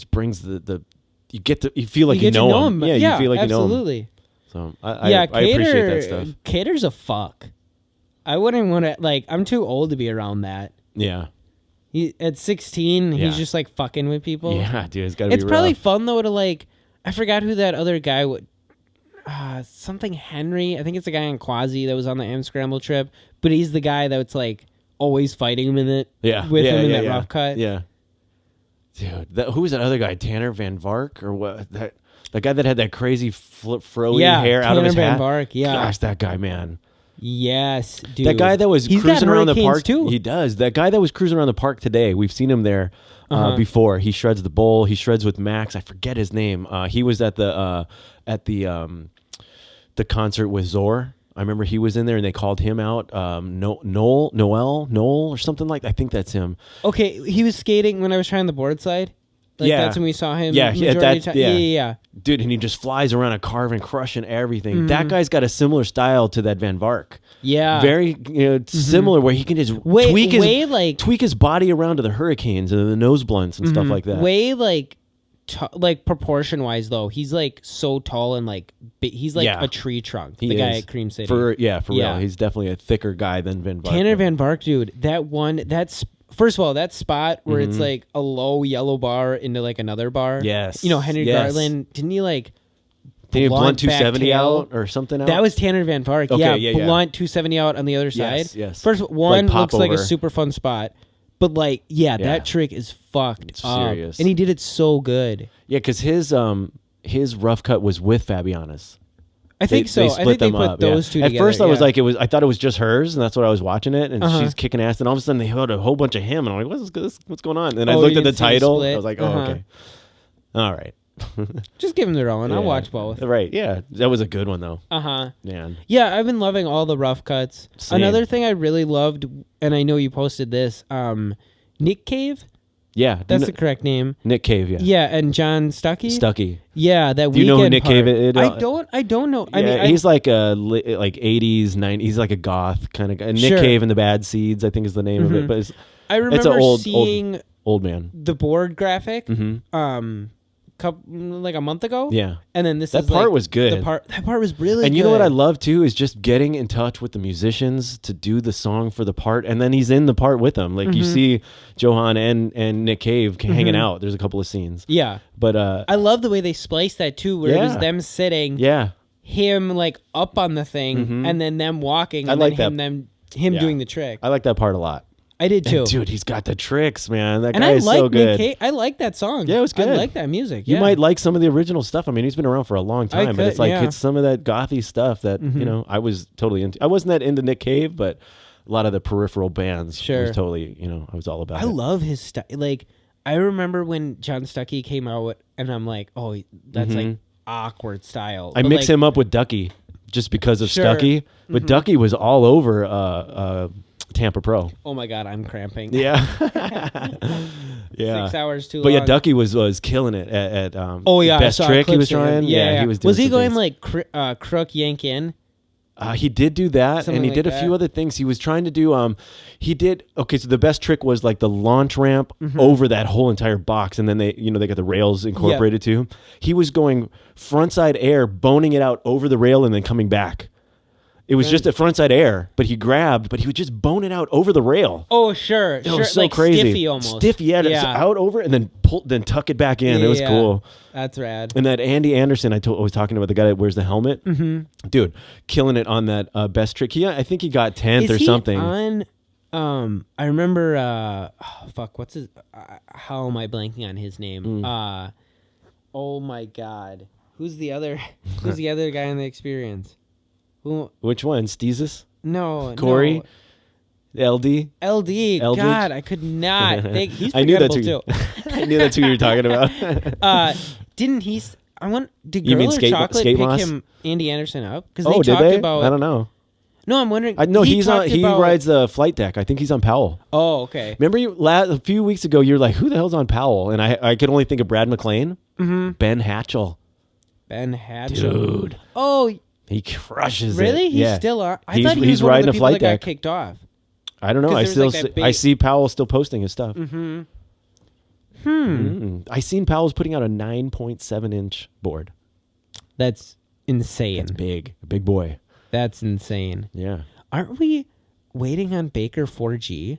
feel like you know him. Yeah, you feel like absolutely. You know him. So I appreciate that stuff. Kader's a fuck. I wouldn't want to like. I'm too old to be around that. Yeah. At 16, he's just like fucking with people. Yeah, dude, it's gotta be. It's probably fun though to like. I forgot who that other guy would. Something Henry. I think it's the guy on Quasi that was on the Amscramble trip, but he's the guy that's like always fighting him in it. Yeah, with him in that rough cut. Yeah, dude, who was that other guy? Tanner Van Vark or what? That guy that had that crazy froey hair out of his Tanner hat. Van Vark. Yeah, gosh, that guy, man. Yes, dude. That guy that was cruising around the park too. He does. That guy that was cruising around the park today. We've seen him there before. He shreds the bowl. He shreds with Max. I forget his name. He was at the concert with Zor. I remember he was in there and they called him out. Noel or something like that. I think that's him. Okay, he was skating when I was trying the board slide. Like that's when we saw him. Yeah, yeah. Dude, and he just flies around a carve and crushing everything. That guy's got a similar style to that Van Vark. Yeah. Very similar where he can just tweak his body around to the hurricanes and the nose blunts and stuff like that. Way like proportion wise though, he's like so tall and like he's like a tree trunk. The guy at Cream City. For real. He's definitely a thicker guy than Van Vark. Tanner Van Vark, dude. First of all, that spot where it's like a low yellow bar into like another bar. Yes. You know, Henry Garland, didn't he like blunt 270 out or something out? That was Tanner Van Vark. Okay, blunt 270 out on the other side. Yes. First one like looks like a over. super fun spot. But like, that trick is fucked It's up. serious. And he did it so good. Yeah, because his rough cut was with Fabiana's. I think so. They split them up. Those two together. At first, I was like, I thought it was just hers, and that's what I was watching it. And she's kicking ass, and all of a sudden they had a whole bunch of him, and I'm like, what's going on? And I looked at the title. I was like, okay, all right. Just give them their own. I'll watch both. Right? Yeah, that was a good one though. Man. Yeah, I've been loving all the rough cuts. Same. Another thing I really loved, and I know you posted this, Nick Cave. Yeah, that's the correct name. Nick Cave. Yeah. Yeah, and John Stuckey. Yeah, that. Do you know who Nick Cave is? I don't know. I mean, he's like a like 80s, 90s. He's like a goth kind of guy. Nick Cave and the Bad Seeds, I think, is the name of it. But I remember seeing old man the board graphic. Like a month ago. Yeah. And then that part was good. That part was really good. And you know what I love too is just getting in touch with the musicians to do the song for the part, and then he's in the part with them. Like you see Johan and Nick Cave hanging out. There's a couple of scenes. Yeah. But I love the way they spliced that too, where it was them sitting. Yeah. Him like up on the thing, and then them walking, and then him doing the trick. I like that part a lot. I did too. And dude, he's got the tricks, man. That guy is so good. Nick Cave. I like that song. Yeah, it was good. I like that music. You might like some of the original stuff. I mean, he's been around for a long time, but it's like it's some of that gothy stuff that you know I was totally into. I wasn't that into Nick Cave, but a lot of the peripheral bands was totally, I was all about it. I love his stuff. Like I remember when John Stuckey came out, and I'm like, oh, that's like awkward style. I mix him up with Ducky just because of Stuckey, but Ducky was all over Tampa Pro. Oh my God, I'm cramping. Yeah. Yeah. 6 hours too long. But yeah, Ducky was killing it at Best I saw Trick he was clips of him. trying. Yeah, he was doing Was he some going things. like crook yank in? He did do that, Something and he like did a that. few other things. He was trying to do. So the best trick was like the launch ramp over that whole entire box, and then they got the rails incorporated too. He was going frontside air, boning it out over the rail, and then coming back. It was just a frontside air, but he would just bone it out over the rail. Oh, sure. It was so like crazy. Stiffy almost. Stiffy, yeah. Out over it and then tuck it back in. It was cool. That's rad. And that Andy Anderson, I was talking about the guy that wears the helmet. Dude, killing it on that best trick. I think he got 10th or something. On, I remember, what's his, how am I blanking on his name? Oh my God. Who's the other guy in the experience? Which one? Steezus? No. Corey? LD. LD. Eldridge? God, I could not think. He's I knew forgettable that's too. I knew that's who you were talking about. Didn't he? Did You Girl mean or skate Chocolate skate pick moss? him, Andy Anderson, up? Because Oh, they did talked they? about. I don't know. No, I'm wondering. No, he he's on. talked He about, rides the flight deck. I think he's on Powell. Oh, okay. Remember a few weeks ago, you were like, "Who the hell's on Powell?" And I could only think of Brad McClain, Ben Hatchell. Ben Hatchell. Dude. Oh, he crushes it. really? He's Yeah. still on. I He's- thought he he's was one of riding the a people flight that got deck. kicked off. I don't know. 'Cause I there was, still like, that I big- see Powell still posting his stuff. Mm-hmm. I seen Powell's putting out a 9.7-inch board. That's insane. It's big, a big boy. That's insane. Yeah, Aren't we waiting on Baker 4G?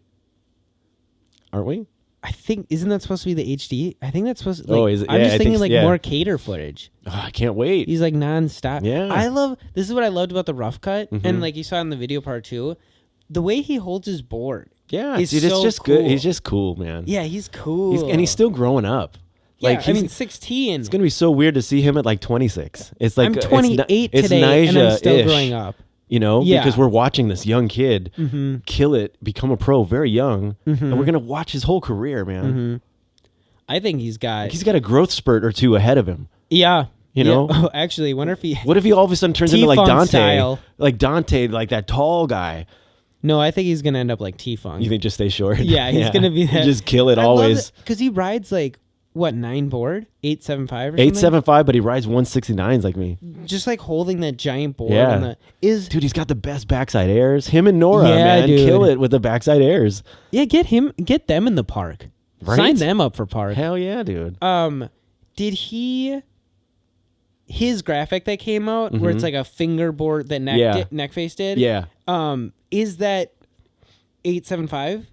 aren't we? I think isn't that supposed to be the HD? I think that's supposed to. Oh, Like, is it? I'm Yeah, just I thinking think like yeah. more Kader footage. Oh, I can't wait. He's like nonstop. Yeah. I love. This is what I loved about the rough cut, Mhm. and like you saw in the video part too, the way he holds his board. Yeah, It's dude, it's so just good. cool. He's just cool, man. Yeah, he's cool. And he's still growing up. Yeah, Like I mean, 16. it's gonna be so weird to see him at like 26. It's like I'm 28 it's today, and I'm still Nyjah-ish, growing up. You know, Yeah. because we're watching this young kid Mm-hmm. kill it, become a pro very young, Mhm. and we're gonna watch his whole career, man. Mm-hmm. I think he's got. He's got a growth spurt or two ahead of him. Yeah. You Yeah. know? Oh, actually, wonder if he. What if he all of a sudden turns into like T-Funk Dante, style. like that tall guy? No, I think he's gonna end up like T-Funk. You think just stay short? Yeah, he's gonna be that. Just kill it always. Because he rides like what 9 board 875 or something. 875, but he rides 169s like me. Just like holding that giant board. Yeah. On the, is Dude, he's got the best backside airs. Him and Nora, Yeah, man, dude. kill it with the backside airs. yeah. Get them in the park. Right? Sign them up for park. Hell yeah, dude. Did his graphic that came out where it's like a fingerboard that Yeah. Neckface did? Yeah. Is that 875?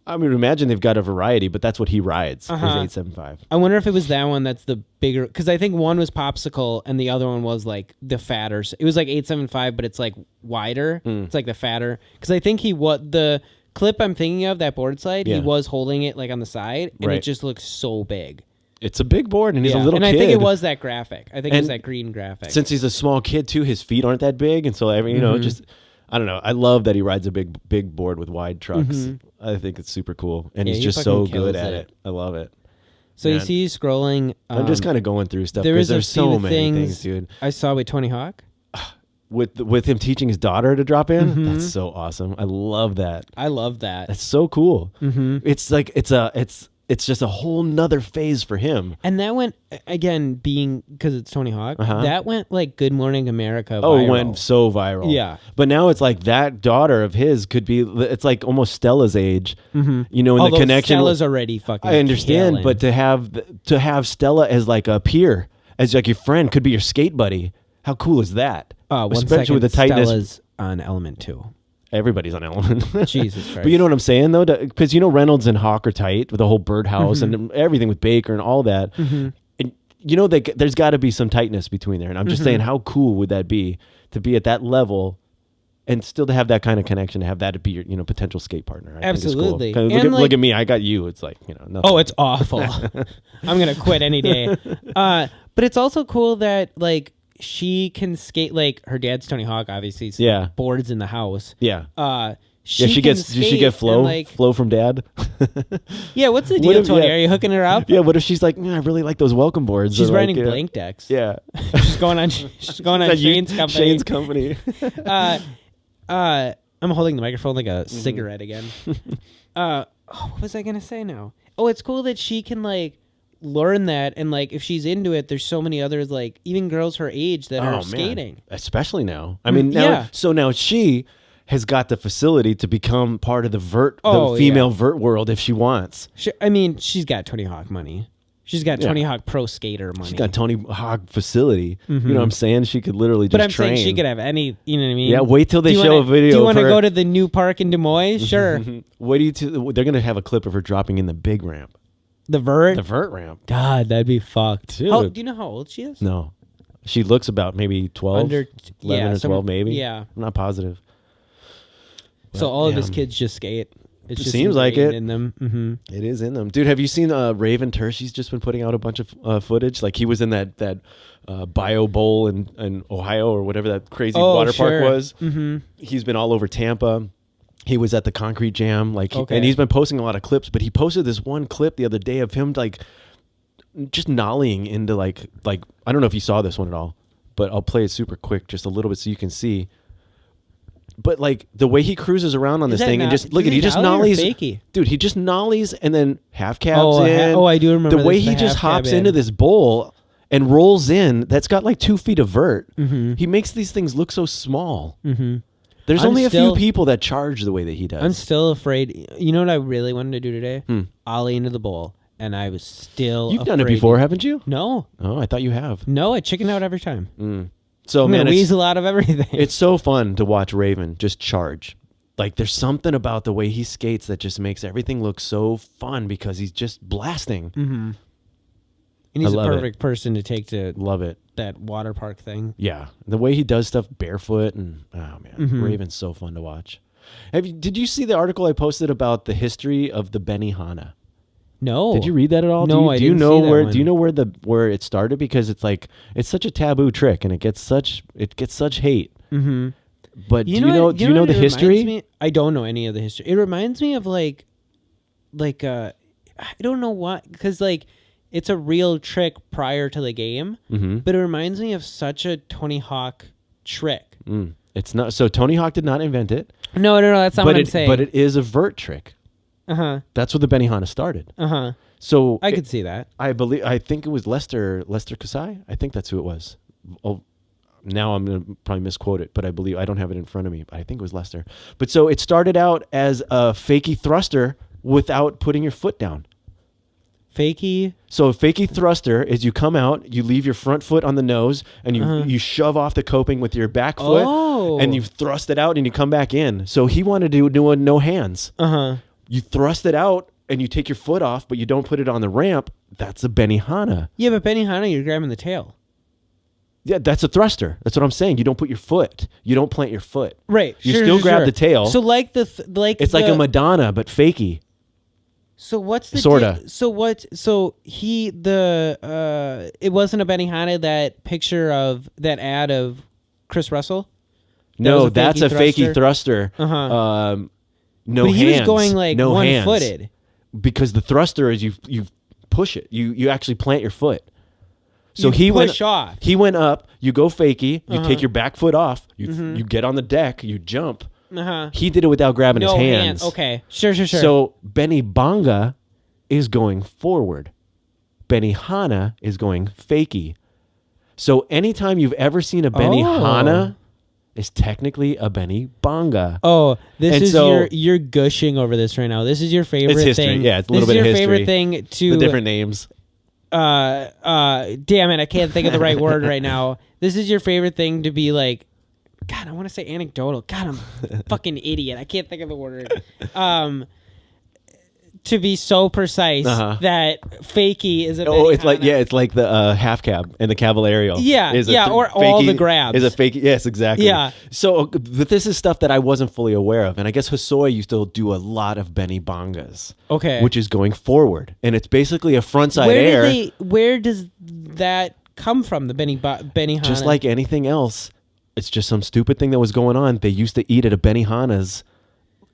I would imagine they've got a variety, but that's what he rides. Is Uh-huh. 875. I wonder if it was that one that's the bigger, because I think one was popsicle and the other one was like the fatter. It was like 875, but it's like wider. It's like the fatter. Because I think the clip I'm thinking of, that board slide, Yeah. he was holding it like on the side, and Right. it just looks so big. It's a big board, and he's a Yeah. little and kid. I think it was that graphic. I think it was And that green graphic. Since he's a small kid too, his feet aren't that big, and so you know, just I don't know. I love that he rides a big board with wide trucks. I think it's super cool, and Yeah, he's he just so fucking kills good at it. it. I love it. So you Man. see scrolling. I'm just kind of going through stuff there because is a there's so few many things, things dude. I saw with Tony Hawk. With him teaching his daughter to drop in, that's so awesome. I love that. I love that. That's so cool. It's like it's just a whole nother phase for him. And that went, again, being, because it's Tony Hawk, that went like Good Morning America Oh, viral. it went so viral. Yeah. But now it's like that daughter of his could be, it's like almost Stella's age, you know, in Although the connection. Stella's already fucking I understand, killing. but to have Stella as like a peer, as like your friend, could be your skate buddy. How cool is that? One Especially second, with the tightness. Stella's on Element 2. Everybody's on Element. Jesus Christ. But you know what I'm saying, though? Because, you know, Reynolds and Hawk are tight with the whole birdhouse and everything with Baker and all that. And, you know, there's got to be some tightness between there. And I'm just saying, how cool would that be to be at that level and still to have that kind of connection, to have that be your, you know, potential skate partner? I Absolutely. Think it's cool. 'Cause And, look at me. I got you. It's like, you know, nothing. Oh, it's awful. I'm going to quit any day. But it's also cool that, like, she can skate, like, her dad's Tony Hawk, obviously. So Yeah. boards in the house. Yeah. She Did she can get Flo? and, like, Flo from Dad? yeah, what's the What deal, if- Tony? yeah. Are you hooking her up? Yeah, what if she's like, I really like those welcome boards. She's Or, like, riding blank decks. Yeah. She's going on Shane's company. Shane's company. I'm holding the microphone like a cigarette again. What was I gonna say now? Oh, it's cool that she can like learn that, and like if she's into it, there's so many others, like even girls her age that are skating. Especially now. I mean, now, yeah. So now she has got the facility to become part of the Oh, female vert world if she wants. I mean, she's got Tony Hawk money. She's got Yeah. Tony Hawk Pro Skater money. She's got Tony Hawk facility. You know what I'm saying? She could literally just but I'm train. saying she could have any. You know what I mean? Yeah, wait till they Do you show wanna- a video. Do you want to of her- go to the new park in Des Moines? Sure. What do you? They're gonna have a clip of her dropping in the big ramp, The vert. the vert ramp. God, that'd be fucked. Dude. Do you know how old she is? No, she looks about maybe 12, Under 11 or some- 12 maybe. Yeah. I'm not positive. So all of his yeah. kids just skate. It just seems like ingrained it. in them. Mm-hmm. It is in them, dude. Have you seen Raven Tershey's just been putting out a bunch of footage? Like he was in that bio bowl in Ohio or whatever that crazy water park was. Mm-hmm. He's been all over Tampa. He was at the concrete jam, like, Okay. and he's been posting a lot of clips. But he posted this one clip the other day of him like just nollying into like I don't know if you saw this one at all, but I'll play it super quick, just a little bit so you can see. But like the way he cruises around on this thing and just look at, he just nollies, dude. He just nollies and then half cabs in. I do remember the way he just hops into this bowl and rolls in. That's got like 2 feet of vert. He makes these things look so small. There's only a few people that charge the way that he does. I'm still afraid. You know what I really wanted to do today? Ollie into the bowl. And I was still You've done it before, haven't you? No. Oh, I thought you have. No, I chickened out every time. So, I'm man, weasel out of everything. It's so fun to watch Raven just charge. Like, there's something about the way he skates that just makes everything look so fun because he's just blasting. And he's a perfect person to take to love it. That water park thing. Yeah. The way he does stuff barefoot and, oh, man, Raven's so fun to watch. Did you see the article I posted about the history of the benihana? No. Did you read that at all? No, I didn't see that one. Do you know where it started? Because it's like it's such a taboo trick and it gets such hate. But do you know the history? I don't know any of the history. It reminds me of like I don't know what, because like it's a real trick prior to the game, but it reminds me of such a Tony Hawk trick. It's not. So Tony Hawk did not invent it. No, that's not what I'm saying. But it is a vert trick. That's where the benihana started. So I could see that. I think it was Lester Kasai. I think that's who it was. Oh, now I'm gonna probably misquote it, but I don't have it in front of me. But I think it was Lester. But so it started out as a fakie thruster without putting your foot down. Fakie. So a fakie thruster is you come out, you leave your front foot on the nose, and you shove off the coping with your back foot, and you thrust it out, and you come back in. So he wanted to do no hands. You thrust it out, and you take your foot off, but you don't put it on the ramp. That's a benihana. Yeah, but benihana, you're grabbing the tail. Yeah, that's a thruster. That's what I'm saying. You don't put your foot. You don't plant your foot. Right. You still grab the tail. So like it's like a Madonna, but fakie. So what's the sorta? It wasn't a benihana, that picture of that ad of Chris Russell? No, that's a fakie thruster. No but he hands. Was going like no one-footed. Hands. Because the thruster is you push it. You actually plant your foot. So he went off. He went up. You go fakie. You take your back foot off. You get on the deck. You jump. He did it without grabbing his hands. Okay, sure. So benibonga is going forward. Benihana is going fakie. So anytime you've ever seen a benihana, is technically a benibonga. Oh, you're gushing over this right now. This is your favorite thing. Yeah, it's a little bit of history. This is your favorite thing to the different names. Damn it, I can't think of the right word right now. This is your favorite thing to be like, God, I want to say anecdotal. God, I'm a fucking idiot. I can't think of the word. To be so precise that fakie is a benihana. It's like the half cab and the cavallerial. Or all the grabs. Is a fakie. Yes, exactly. Yeah. So but this is stuff that I wasn't fully aware of. And I guess Hosoi used to do a lot of benibongas. Okay. Which is going forward. And it's basically a frontside air. Where does that come from, the benihana? Just like anything else. It's just some stupid thing that was going on. They used to eat at a Benihana's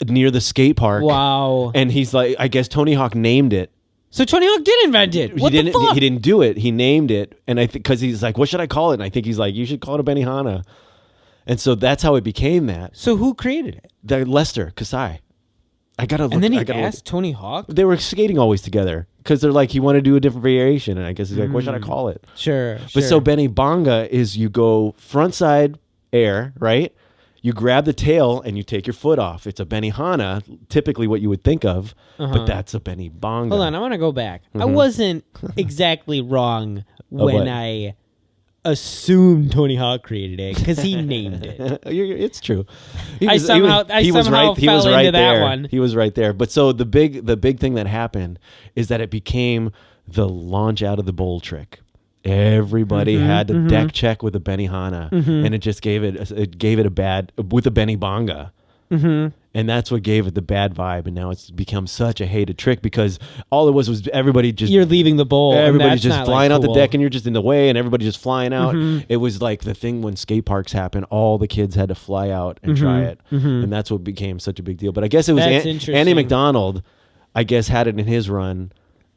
near the skate park. Wow. And he's like, I guess Tony Hawk named it. So Tony Hawk did invent it. What the fuck? He didn't do it. He named it. And I think because he's like, what should I call it? And I think he's like, you should call it a Benihana. And so that's how it became that. So who created it? The Lester Kasai. I gotta look. And then he asked Tony Hawk? They were skating always together because they're like, he wanted to do a different variation. And I guess he's like, what should I call it? Sure. But so benibonga is you go frontside air, right? You grab the tail and you take your foot off. It's a benihana, typically what you would think of, but that's a benibonga. Hold on, I want to go back. I wasn't exactly wrong when I assumed Tony Hawk created it because he named it. It's true. I somehow fell into that one. He was right there. But so the big thing that happened is that it became the launch out of the bowl trick. Everybody had to deck check with a benihana, and it just gave it a bad with a benibonga. And that's what gave it the bad vibe. And now it's become such a hated trick because all it was everybody just... You're leaving the bowl. Everybody's just flying out the deck and you're just in the way and everybody just flying out. It was like the thing when skate parks happened, all the kids had to fly out and try it. And that's what became such a big deal. But I guess it was Andy McDonald, I guess, had it in his run.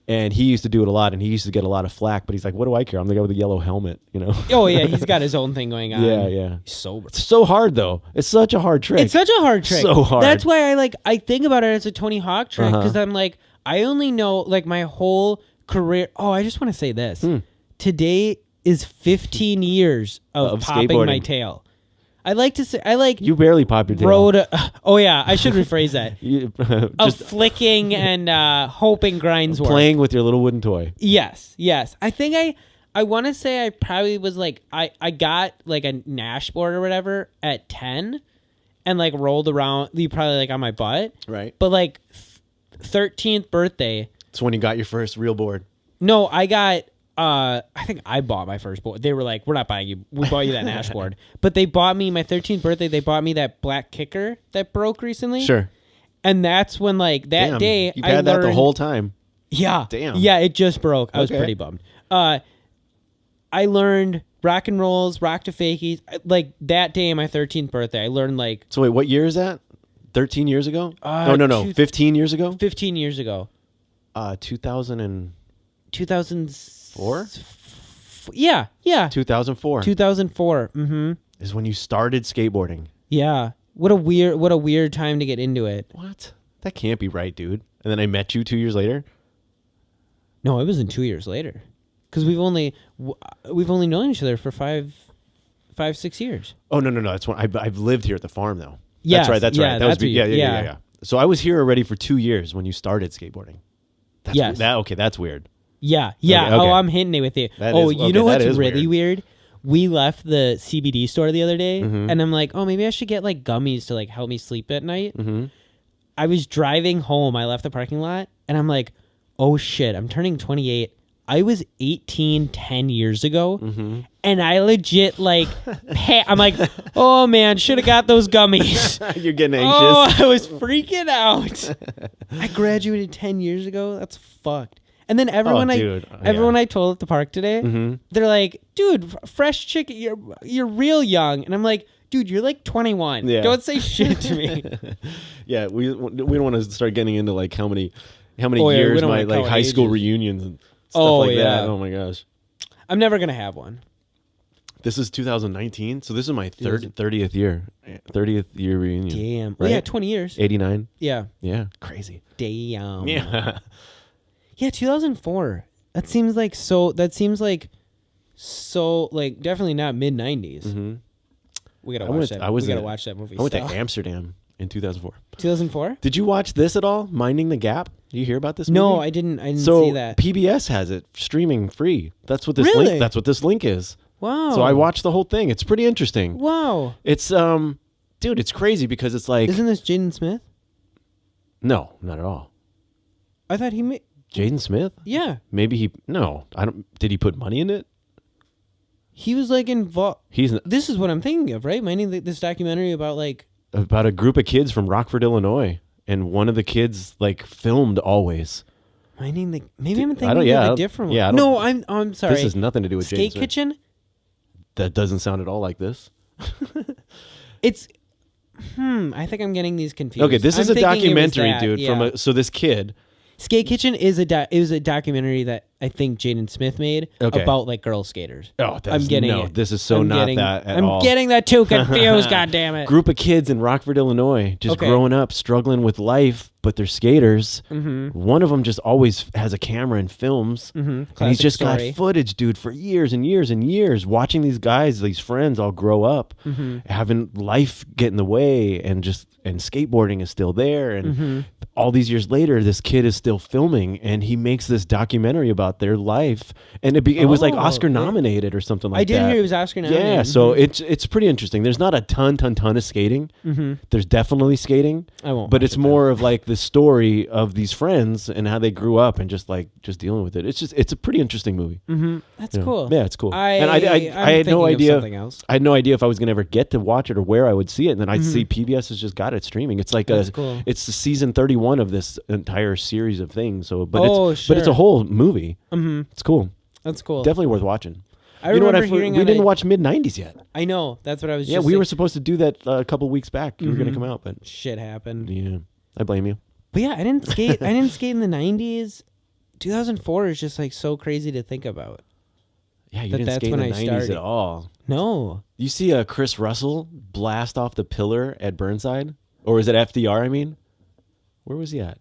And he used to do it a lot, and he used to get a lot of flack. But he's like, "What do I care? I'm the guy with the yellow helmet, you know." Oh yeah, he's got his own thing going on. Yeah. He's sober. It's so hard though. It's such a hard trick. It's such a hard trick. So hard. That's why I think about it as a Tony Hawk trick because I'm like, I only know like my whole career. Oh, I just want to say this. Today is 15 years of popping my tail. I like to say you barely pop your tail. Oh yeah, I should rephrase that. Of flicking and hoping grinds work. Playing with your little wooden toy. Yes. I think I want to say I probably was like I got like a Nash board or whatever at 10, and like rolled around. You probably like on my butt. Right. But like 13th birthday. It's when you got your first real board. No, I got. I think I bought my first board. They were like, "We're not buying you. We bought you that Nash board." But they bought me my 13th birthday. They bought me that black kicker that broke recently. Sure. And that's when like that day you've had that the whole time. Yeah. Damn. Yeah, it just broke. I was pretty bummed. I learned rock and rolls, rock to fakies. Like that day, my 13th birthday, I learned like. So wait, what year is that? 13 years ago? No. 15 years ago. 15 years ago. 2004? Yeah. 2004. 2004. Is when you started skateboarding. Yeah. What a weird time to get into it. What? That can't be right, dude. And then I met you 2 years later? No, it wasn't 2 years later. Because we've only known each other for 5-6 years. Oh no. That's when I've lived here at the farm though. Yes, That's right. That was yeah. Yeah. So I was here already for 2 years when you started skateboarding. Yes. That's weird. Yeah. Okay. Oh, I'm hitting it with you. You know what's really weird? We left the CBD store the other day, and I'm like, oh, maybe I should get like gummies to like help me sleep at night. I was driving home. I left the parking lot, and I'm like, oh shit, I'm turning 28. I was 18 10 years ago, and I legit like, I'm like, oh man, should have got those gummies. You're getting anxious. Oh, I was freaking out. I graduated 10 years ago. That's fucked. And then everyone I told at the park today, they're like, dude, fresh chicken, you're real young. And I'm like, dude, you're like 21. Yeah. Don't say shit to me. Yeah, we don't want to start getting into like how many years my like high school reunions and stuff like that. Oh my gosh. I'm never going to have one. This is 2019, so this is my 30th year reunion. Damn. Right? Well, yeah, 20 years. 89. Yeah. Yeah, crazy. Damn. Yeah. Yeah, 2004. That seems like so like definitely not mid 90s. We gotta watch that. We gotta watch that movie. I went to Amsterdam in 2004. 2004? Did you watch this at all? Minding the Gap? Did you hear about this movie? No, I didn't see that. PBS has it streaming free. That's what this link is. Wow. So I watched the whole thing. It's pretty interesting. Wow. It's dude, it's crazy because it's like, isn't this Jaden Smith? No, not at all. I thought he made Jaden Smith? Yeah. Maybe did he put money in it? He was like involved. This is what I'm thinking of, right? Minding this documentary about a group of kids from Rockford, Illinois, and one of the kids like filmed Always. Maybe I'm thinking of a different one. Yeah, no, I'm sorry. This has nothing to do with Skate Jaden Smith. Kitchen? That doesn't sound at all like this. It's I think I'm getting these confused. Okay, this is a documentary, dude. Yeah. So this kid. Skate Kitchen is a documentary that I think Jaden Smith made about like girl skaters. Oh, this is so not that at all. I'm getting that too confused. God damn it! Group of kids in Rockford, Illinois, just growing up, struggling with life, but they're skaters. One of them just always has a camera and films, and he's just got footage, dude, for years and years and years, watching these guys, these friends, all grow up, having life get in the way, and skateboarding is still there, and all these years later, this kid is still filming, and he makes this documentary about their life, and it was like Oscar nominated or something like that. I did hear it was Oscar nominated. Yeah, so it's pretty interesting. There's not a ton of skating. There's definitely skating. I won't. But it's more of like the story of these friends and how they grew up and just dealing with it. It's a pretty interesting movie. That's cool. Yeah, it's cool. I had no idea. Else. I had no idea if I was gonna ever get to watch it or where I would see it. And then I'd see PBS has just got got it streaming. It's like That's cool. it's the season 31 of this entire series of things. So, but sure. but it's a whole movie. Mm-hmm. It's cool. That's cool. Definitely worth watching. I remember hearing we didn't watch mid 90s yet. I know. That's what I was. Yeah, just we saying. were supposed to do that a couple weeks back. You were going to come out, but shit happened. yeah, I blame you. But yeah, I didn't skate. I didn't skate in the 90s. 2004 is just like so crazy to think about. Yeah, you didn't skate in the 90s at all. No. You see Chris Russell blast off the pillar at Burnside? Or is it FDR, I mean? Where was he at?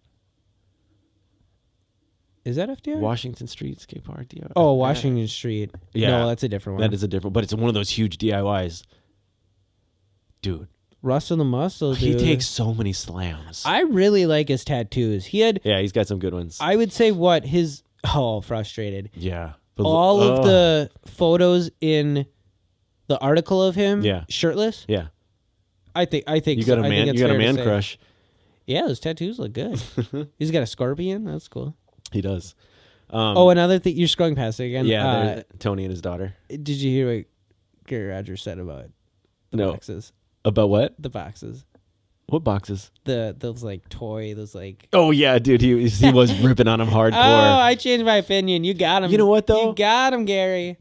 Is that FDR? Washington Street Skate Park. DIY. Oh, Washington Street. Yeah. No, that's a different one. That is a different, but it's one of those huge DIYs. Dude. Russell the Muscle, He dude. takes so many slams. I really like his tattoos. Yeah, he's got some good ones. I would say frustrated. Yeah. All of the photos in the article of him shirtless. Yeah. I think you got a man. You got a man crush. Yeah, those tattoos look good. He's got a scorpion. That's cool. He does. Another thing. You're scrolling past it again. Yeah, Tony and his daughter. Did you hear what Gary Rogers said about the boxes? About what? The boxes. What boxes? Those like toy. Those like. Oh yeah, dude. He was ripping on him hardcore. Oh, I changed my opinion. You got him. You know what though? You got him, Gary.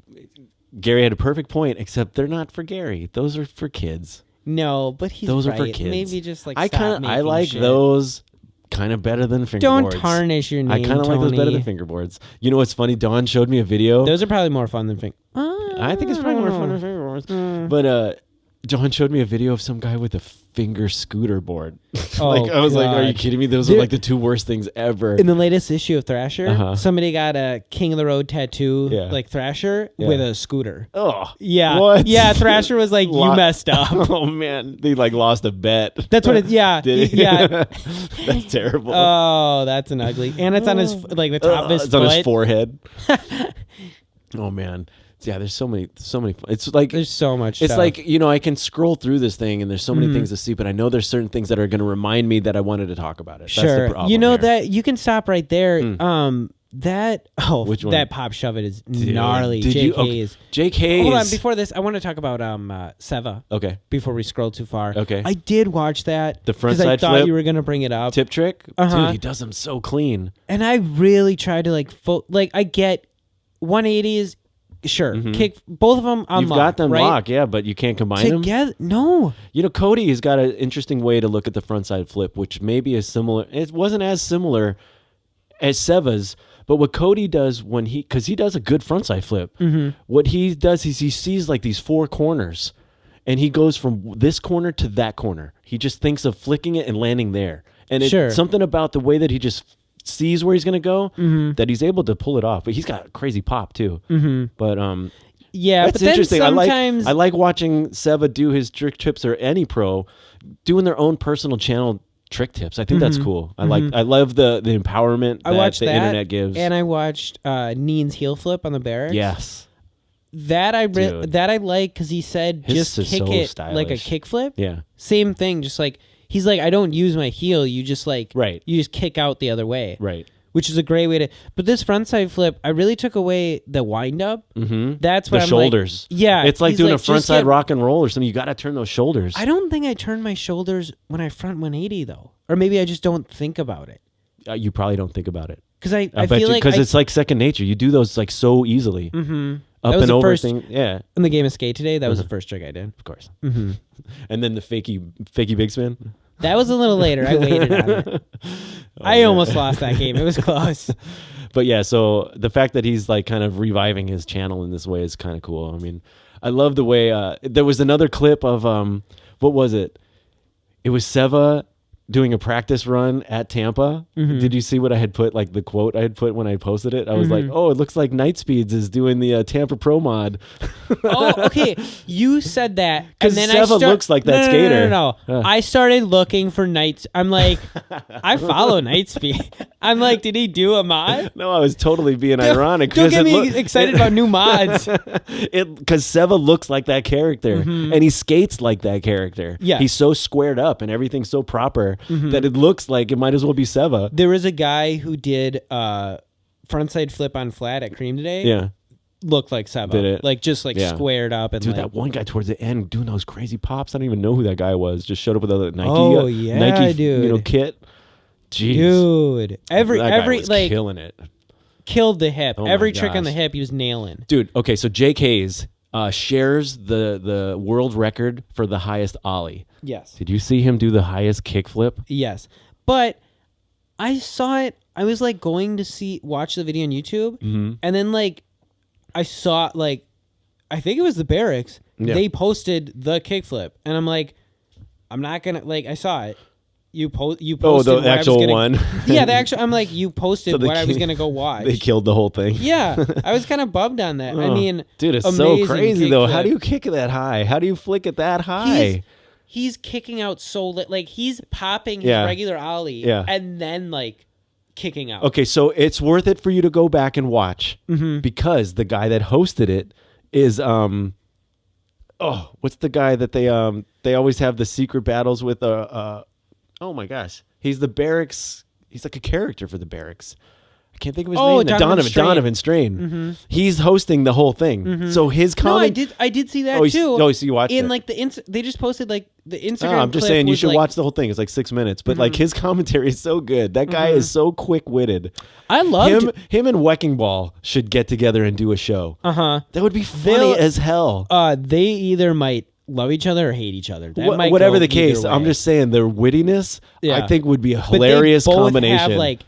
Gary had a perfect point, except they're not for Gary. Those are for kids. No, but those right. are for kids. Maybe just like I like shit. Those kind of better than fingerboards. Don't tarnish your name. I kind of like those better than fingerboards. You know what's funny? Dawn showed me a video. Those are probably more fun than I think it's probably more fun than fingerboards. But Dawn showed me a video of some guy with a finger scooter board. I was like, are you kidding me? Those are like the two worst things ever. In the latest issue of Thrasher, somebody got a King of the Road tattoo, like Thrasher, with a scooter. Oh. Yeah. What? Yeah, Thrasher was like, you messed up. Oh, man. They like lost a bet. That's what Did he? Yeah. That's terrible. Oh, that's an ugly. And it's on his, like the top of his foot. It's on his forehead. Oh, man. Yeah, there's so many. It's like there's so much. It's stuff. like I can scroll through this thing and there's so many things to see, but I know there's certain things that are going to remind me that I wanted to talk about it. Sure, that's the problem that you can stop right there. Which one? That pop shove it is gnarly. Jake Hayes. Jake Hayes. Hold on, before this, I want to talk about Seva. Okay. Before we scroll too far. Okay. I did watch that. The front side flip. I thought you were gonna bring it up. Tip trick. Dude, he does them so clean. And I really tried to I get 180s. Sure, kick both of them on You've lock, got them right? locked, yeah, but you can't combine them together. No, Cody has got an interesting way to look at the frontside flip, which maybe is similar. It wasn't as similar as Seva's, but what Cody does because he does a good frontside flip. What he does is he sees like these four corners, and he goes from this corner to that corner. He just thinks of flicking it and landing there, and it's something about the way that he just sees where he's going to go that he's able to pull it off. But he's got a crazy pop too. But yeah, that's but interesting. Sometimes I like watching Seva do his trick tips, or any pro doing their own personal channel trick tips. I think that's cool. I love the empowerment that the internet gives. And I watched Neen's heel flip on the barracks. Yes. That I like because he said His just kick it stylish. like a kickflip. Yeah. Same thing, just like he's like, I don't use my heel. You just you just kick out the other way. Right. Which is a great way to. But this frontside flip, I really took away the wind up. That's what the I'm shoulders. Like, yeah, it's like doing a frontside rock and roll or something. You got to turn those shoulders. I don't think I turn my shoulders when I front 180 though, or maybe I just don't think about it. You probably don't think about it because I bet feel like because it's like second nature. You do those like so easily. Up and over thing. Yeah. In the game of skate today, that was the first trick I did. Of course. And then the fakey big spin. That was a little later. I waited on it. I almost lost that game. It was close. But yeah, so the fact that he's like kind of reviving his channel in this way is kind of cool. I mean, I love the way there was another clip of what was it? It was Seva doing a practice run at Tampa. Did you see what I had put, like the quote I had put when I posted it? I was like, oh, it looks like Nightspeeds is doing the Tampa Pro mod. Oh, okay. You said that. Because Seva looks like that skater. No. I started looking for Nights. I'm like, I follow Nightspeed. I'm like, did he do a mod? No, I was totally being ironic. Don't get me excited about new mods. Because Seva looks like that character. And he skates like that character. Yeah. He's so squared up and everything's so proper that it looks like it might as well be Seva. There was a guy who did frontside flip on flat at Cream today. Yeah. looked like Sewa. Did it? Like just like Yeah. squared up and Dude, like, that one guy towards the end doing those crazy pops. I don't even know who that guy was. Just showed up with a Nike, Oh, yeah, Nike, dude. kit. Jeez, dude. that guy Every was like killing it. killed the hip. Oh my Every trick on the gosh. hip he was nailing. Dude, okay, so Jake Hayes shares the world record for the highest ollie. Yes. Did you see him do the highest kickflip? Yes. But I saw it. I was like going to watch the video on YouTube, and then like I saw like I think it was the Barracks. Yeah. They posted the kickflip, and I'm like, I'm not gonna like. I saw it. You posted. Oh, the what I was actual gonna- one. Yeah, the actual. I'm like, you posted So they what I was ki- gonna go watch. They killed the whole thing. Yeah, I was kind of bummed on that. I Oh, mean, dude, it's amazing so crazy though. How kickflip. do you kick it that high? How do you flick it that high? He's kicking out so like he's popping Yeah. his regular ollie, Yeah. and then like kicking out. Okay, so it's worth it for you to go back and watch because the guy that hosted it is what's the guy that they always have the secret battles with oh my gosh. He's the Barracks. He's like a character for the Barracks. I can't think of his name. Donovan Strain. He's hosting the whole thing. So his No, comment. I did see that Oh, too. so you watched in it. like they just posted like the Instagram. No, I'm just clip saying you was, should like, watch the whole thing. It's like 6 minutes, but like his commentary is so good. That guy is so quick-witted. I loved Him and Wrecking Ball should get together and do a show. That would be funny They'll- as hell. They either might love each other or hate each other. That might Whatever go the either case, way. I'm just saying their wittiness, Yeah. I think, would be a But they hilarious both combination. have like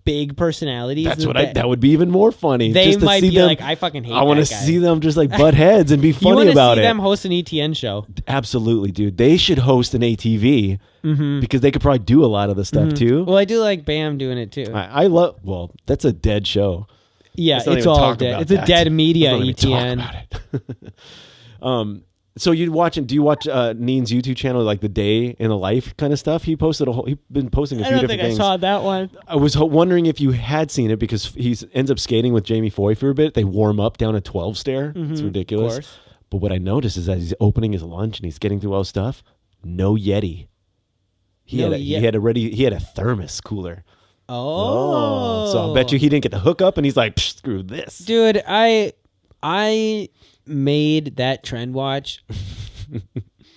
big personalities. That's what that that would be even more funny. They just to might see be them, like, I fucking hate I want to that guy. see them just like butt heads and be You funny want to about see it. them host an ETN show? Absolutely, dude. They should host an ATV because they could probably do a lot of the stuff too. Well, I do like Bam doing it too. I love. Well, that's a dead show. Yeah, Let's not it's even all talk dead. about It's a that. dead media Let's not even ETN. talk about it. So you watching? Do you watch Neen's YouTube channel, like the day in the life kind of stuff? He posted a whole. He's been posting a I few don't different think things. I saw that one. I was wondering if you had seen it because he ends up skating with Jamie Foy for a bit. They warm up down a 12 stair. It's ridiculous. course. But what I noticed is that he's opening his lunch and he's getting through all his stuff. No Yeti. He had a thermos cooler. Oh. So I bet you he didn't get the hookup and he's like, "Psh, screw this. Dude, I made that trend watch.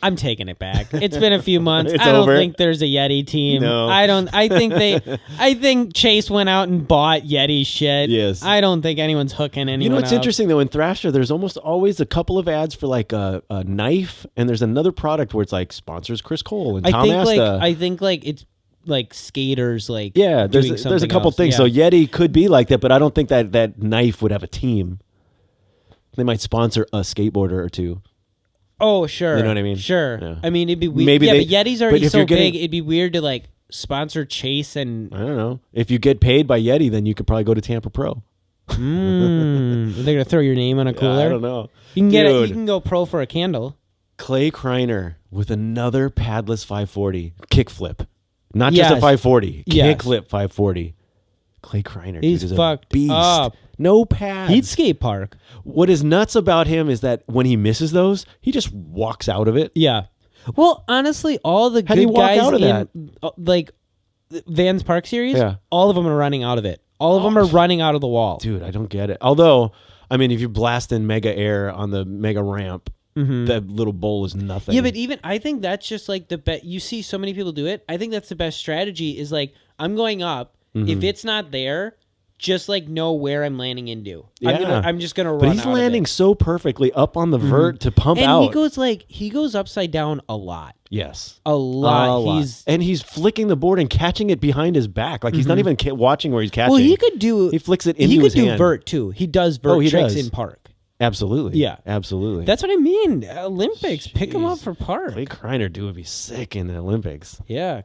I'm taking it back. It's been a few months. It's I don't over? think there's a Yeti team. No. I think Chase went out and bought Yeti shit. Yes. I don't think anyone's hooking anyone You know what's up. interesting though? In Thrasher, there's almost always a couple of ads for like a knife, and there's another product where it's like sponsors Chris Cole and Tom Asta. I think it's like skaters like Yeah, doing there's a something couple else. things. Yeah. So Yeti could be like that, but I don't think that knife would have a team. They might sponsor a skateboarder or two. Oh, sure. You know what I mean? Sure. Yeah. I mean, it'd be weird. Maybe Yeah, they- but Yeti's but already if so you're getting- big. It'd be weird to like sponsor Chase and I don't know. If you get paid by Yeti, then you could probably go to Tampa Pro. they're gonna throw your name on a cooler. I don't know. You can get Dude. you can go pro for a candle. Clay Kreiner with another padless 540 kickflip. Not Yes. just a 540. Yes. Kickflip 540. Clay Kreiner. He's dude, is fucked a beast. up. No pads. He'd skate park. What is nuts about him is that when he misses those, he just walks out of it. Yeah. Well, honestly, all the How do you good walk guys out of in like Vans Park series, Yeah. all of them are running out of it. All of them are running out of the wall. Dude, I don't get it. Although, I mean, if you blast in mega air on the mega ramp, that little bowl is nothing. Yeah, but even I think that's just like the best. You see so many people do it. I think that's the best strategy. Is like I'm going up. If it's not there, just like know where I'm landing into. Yeah. I'm just gonna run. But he's out of landing it. so perfectly up on the vert to pump and out. he goes upside down a lot. Yes. A lot. He's flicking the board and catching it behind his back. Like he's not even watching where he's catching. Well, he could do. He flicks it into He could his do hand. vert too. He does vert he tricks does. in park. Absolutely. Yeah. Absolutely. That's what I mean. Olympics, pick him up for park. Clay Kreiner, dude, would be sick in the Olympics. Yeah.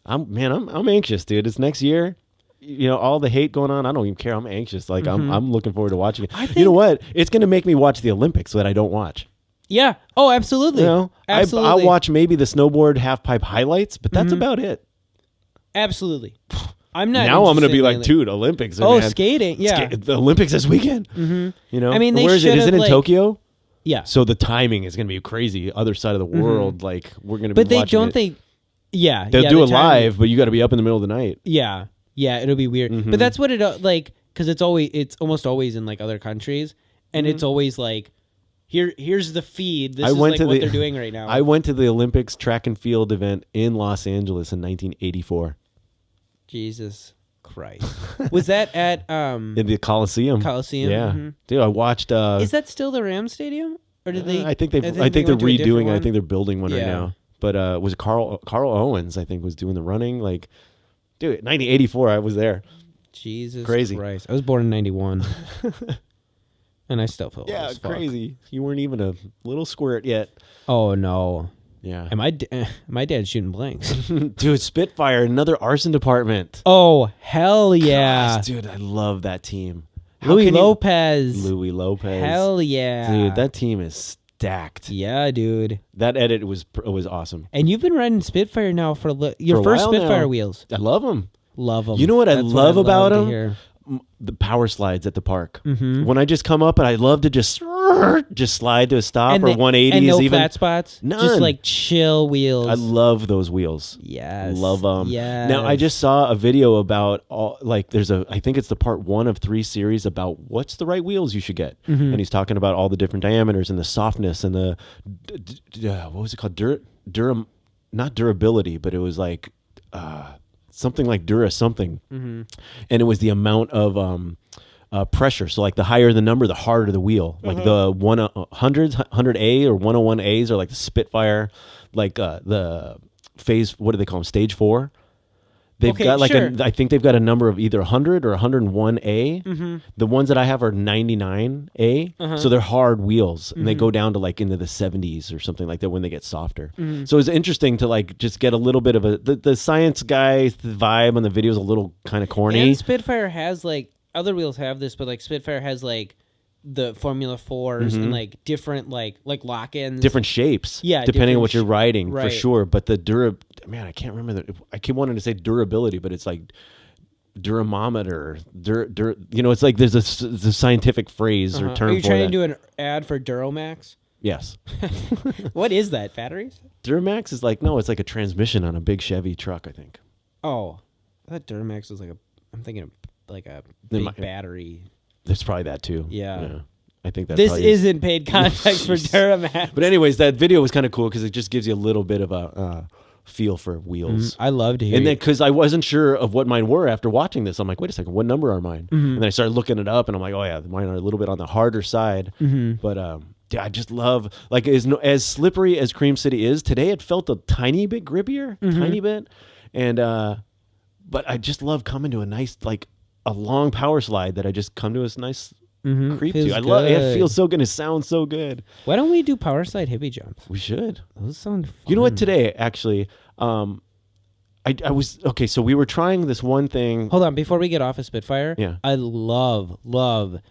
I'm anxious, dude. It's next year. You know, all the hate going on, I don't even care. I'm anxious. Like I'm looking forward to watching it. You know what? It's gonna make me watch the Olympics that I don't watch. Yeah. Oh, absolutely. You know? Absolutely. I'll watch maybe the snowboard half pipe highlights, but that's about it. Absolutely. I'm not. Now I'm gonna be interested like, in, dude, Olympics. Oh, man. skating. Yeah. The Olympics this weekend. You know, I mean, they where is it? should Is have, it in like- Tokyo? Yeah. So the timing is gonna be crazy. Other side of the world, like we're gonna be. But they watching don't it. think. Yeah. They'll yeah, do the it timing- live, but you got to be up in the middle of the night. Yeah. Yeah. It'll be weird. But that's what it like because it's almost always in like other countries, and it's always like, here's the feed. This is like what they're doing right now. I went to the Olympics track and field event in Los Angeles in 1984. Jesus Christ. Was that at in the Coliseum? Coliseum. Yeah, dude. I watched. Is that still the Rams Stadium, or did they? I think they're redoing it. I think they're building one right now. But was it Carl Owens? I think was doing the running. Like, dude, 1984. I was there. Jesus crazy. Christ. I was born in 91. And I still feel old as fuck. Crazy. You weren't even a little squirt yet. Oh no. Yeah. And my dad's shooting blanks. Dude, Spitfire, another arson department. Oh, hell yeah. Gosh, dude, I love that team. Louis Lopez. Lopez. Hell yeah. Dude, that team is stacked. Yeah, dude. That edit was awesome. And you've been riding Spitfire now for your first Spitfire now. wheels. I love them. Love them. You know what I love about them? The power slides at the park. When I just come up and I love to just slide to a stop or 180s. And no even flat spots. None. Just like chill wheels. I love those wheels. Yes. Love them. Yes. Now I just saw a video about I think it's the part 1 of 3 series about what's the right wheels you should get. And he's talking about all the different diameters and the softness and the what was it called? Not durability, but it was like something like Dura something. And it was the amount of pressure. So like the higher the number, the harder the wheel. Like the 100A or 101As are like the Spitfire, like the phase, what do they call them? Stage 4. They've got like I think they've got a number of either 100 or 101A. The ones that I have are 99A. So they're hard wheels and they go down to like into the 70s or something like that when they get softer. So it's interesting to like just get a little bit of the science guy vibe on the video is a little kind of corny. And Spitfire has like, other wheels have this, but like Spitfire has like the Formula 4s and like different like lock-ins. Different shapes. Yeah. Depending on what you're riding, right. for sure. But the man, I can't remember. I keep wanting to say durability, but it's like duramometer. It's like there's a scientific phrase or term for it. Are you trying to do an ad for Duramax? Yes. What is that? Batteries? Duramax is like, no, it's like a transmission on a big Chevy truck, I think. Oh. I thought Duramax was I'm thinking of like a big battery. There's probably that too. Yeah. I think that this isn't paid context for Duramax. But anyways, that video was kind of cool because it just gives you a little bit of a feel for wheels. I love to hear. And then because I wasn't sure of what mine were after watching this, I'm like, wait a second, what number are mine? And then I started looking it up, and I'm like, oh yeah, mine are a little bit on the harder side. But I just love like as slippery as Cream City is today. It felt a tiny bit grippier, tiny bit, and but I just love coming to a nice like a long power slide that I just come to a nice creep to. I love it. It feels so good. It sounds so good. Why don't we do power slide hippie jumps? We should. Those sound fun. You know what? Today, actually, I was okay. So we were trying this one thing. Hold on, before we get off of Spitfire. Yeah. I love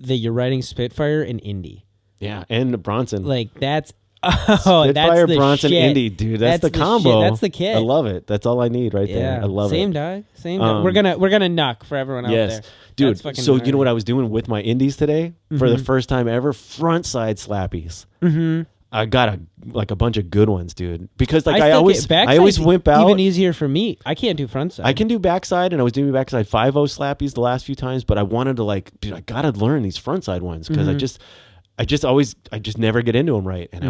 that you're riding Spitfire in Indy. Yeah, and Bronson. Like that's Spitfire, that's the Bronson, shit. Indy, dude. That's the combo. Shit. That's the kit. I love it. That's all I need right there. I love Same it. Dog. Same dog. We're gonna knuck for everyone out there. Dude. So you know what I was doing with my Indies today for the first time ever? Front side slappies. I got a bunch of good ones, dude. Because like I always wimp out. Even easier for me. I can't do front side. I can do backside, and I was doing backside 5-0 slappies the last few times, but I wanted to like, dude, I gotta learn these front side ones because I just never get into them right, and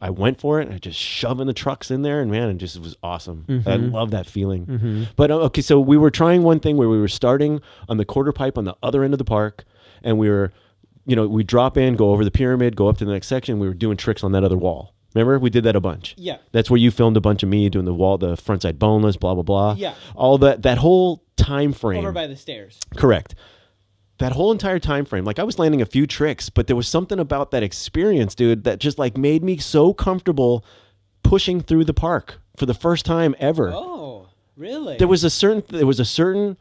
I went for it, and I just shoving the trucks in there, and man, it was awesome. I love that feeling. But okay, so we were trying one thing where we were starting on the quarter pipe on the other end of the park, and we were, we drop in, go over the pyramid, go up to the next section. We were doing tricks on that other wall. Remember, we did that a bunch. Yeah. That's where you filmed a bunch of me doing the front side boneless, blah blah blah. Yeah. All that whole time frame. Over by the stairs. Correct. That whole entire time frame, like I was landing a few tricks, but there was something about that experience, dude, that just like made me so comfortable pushing through the park for the first time ever. Oh, really? There was a certain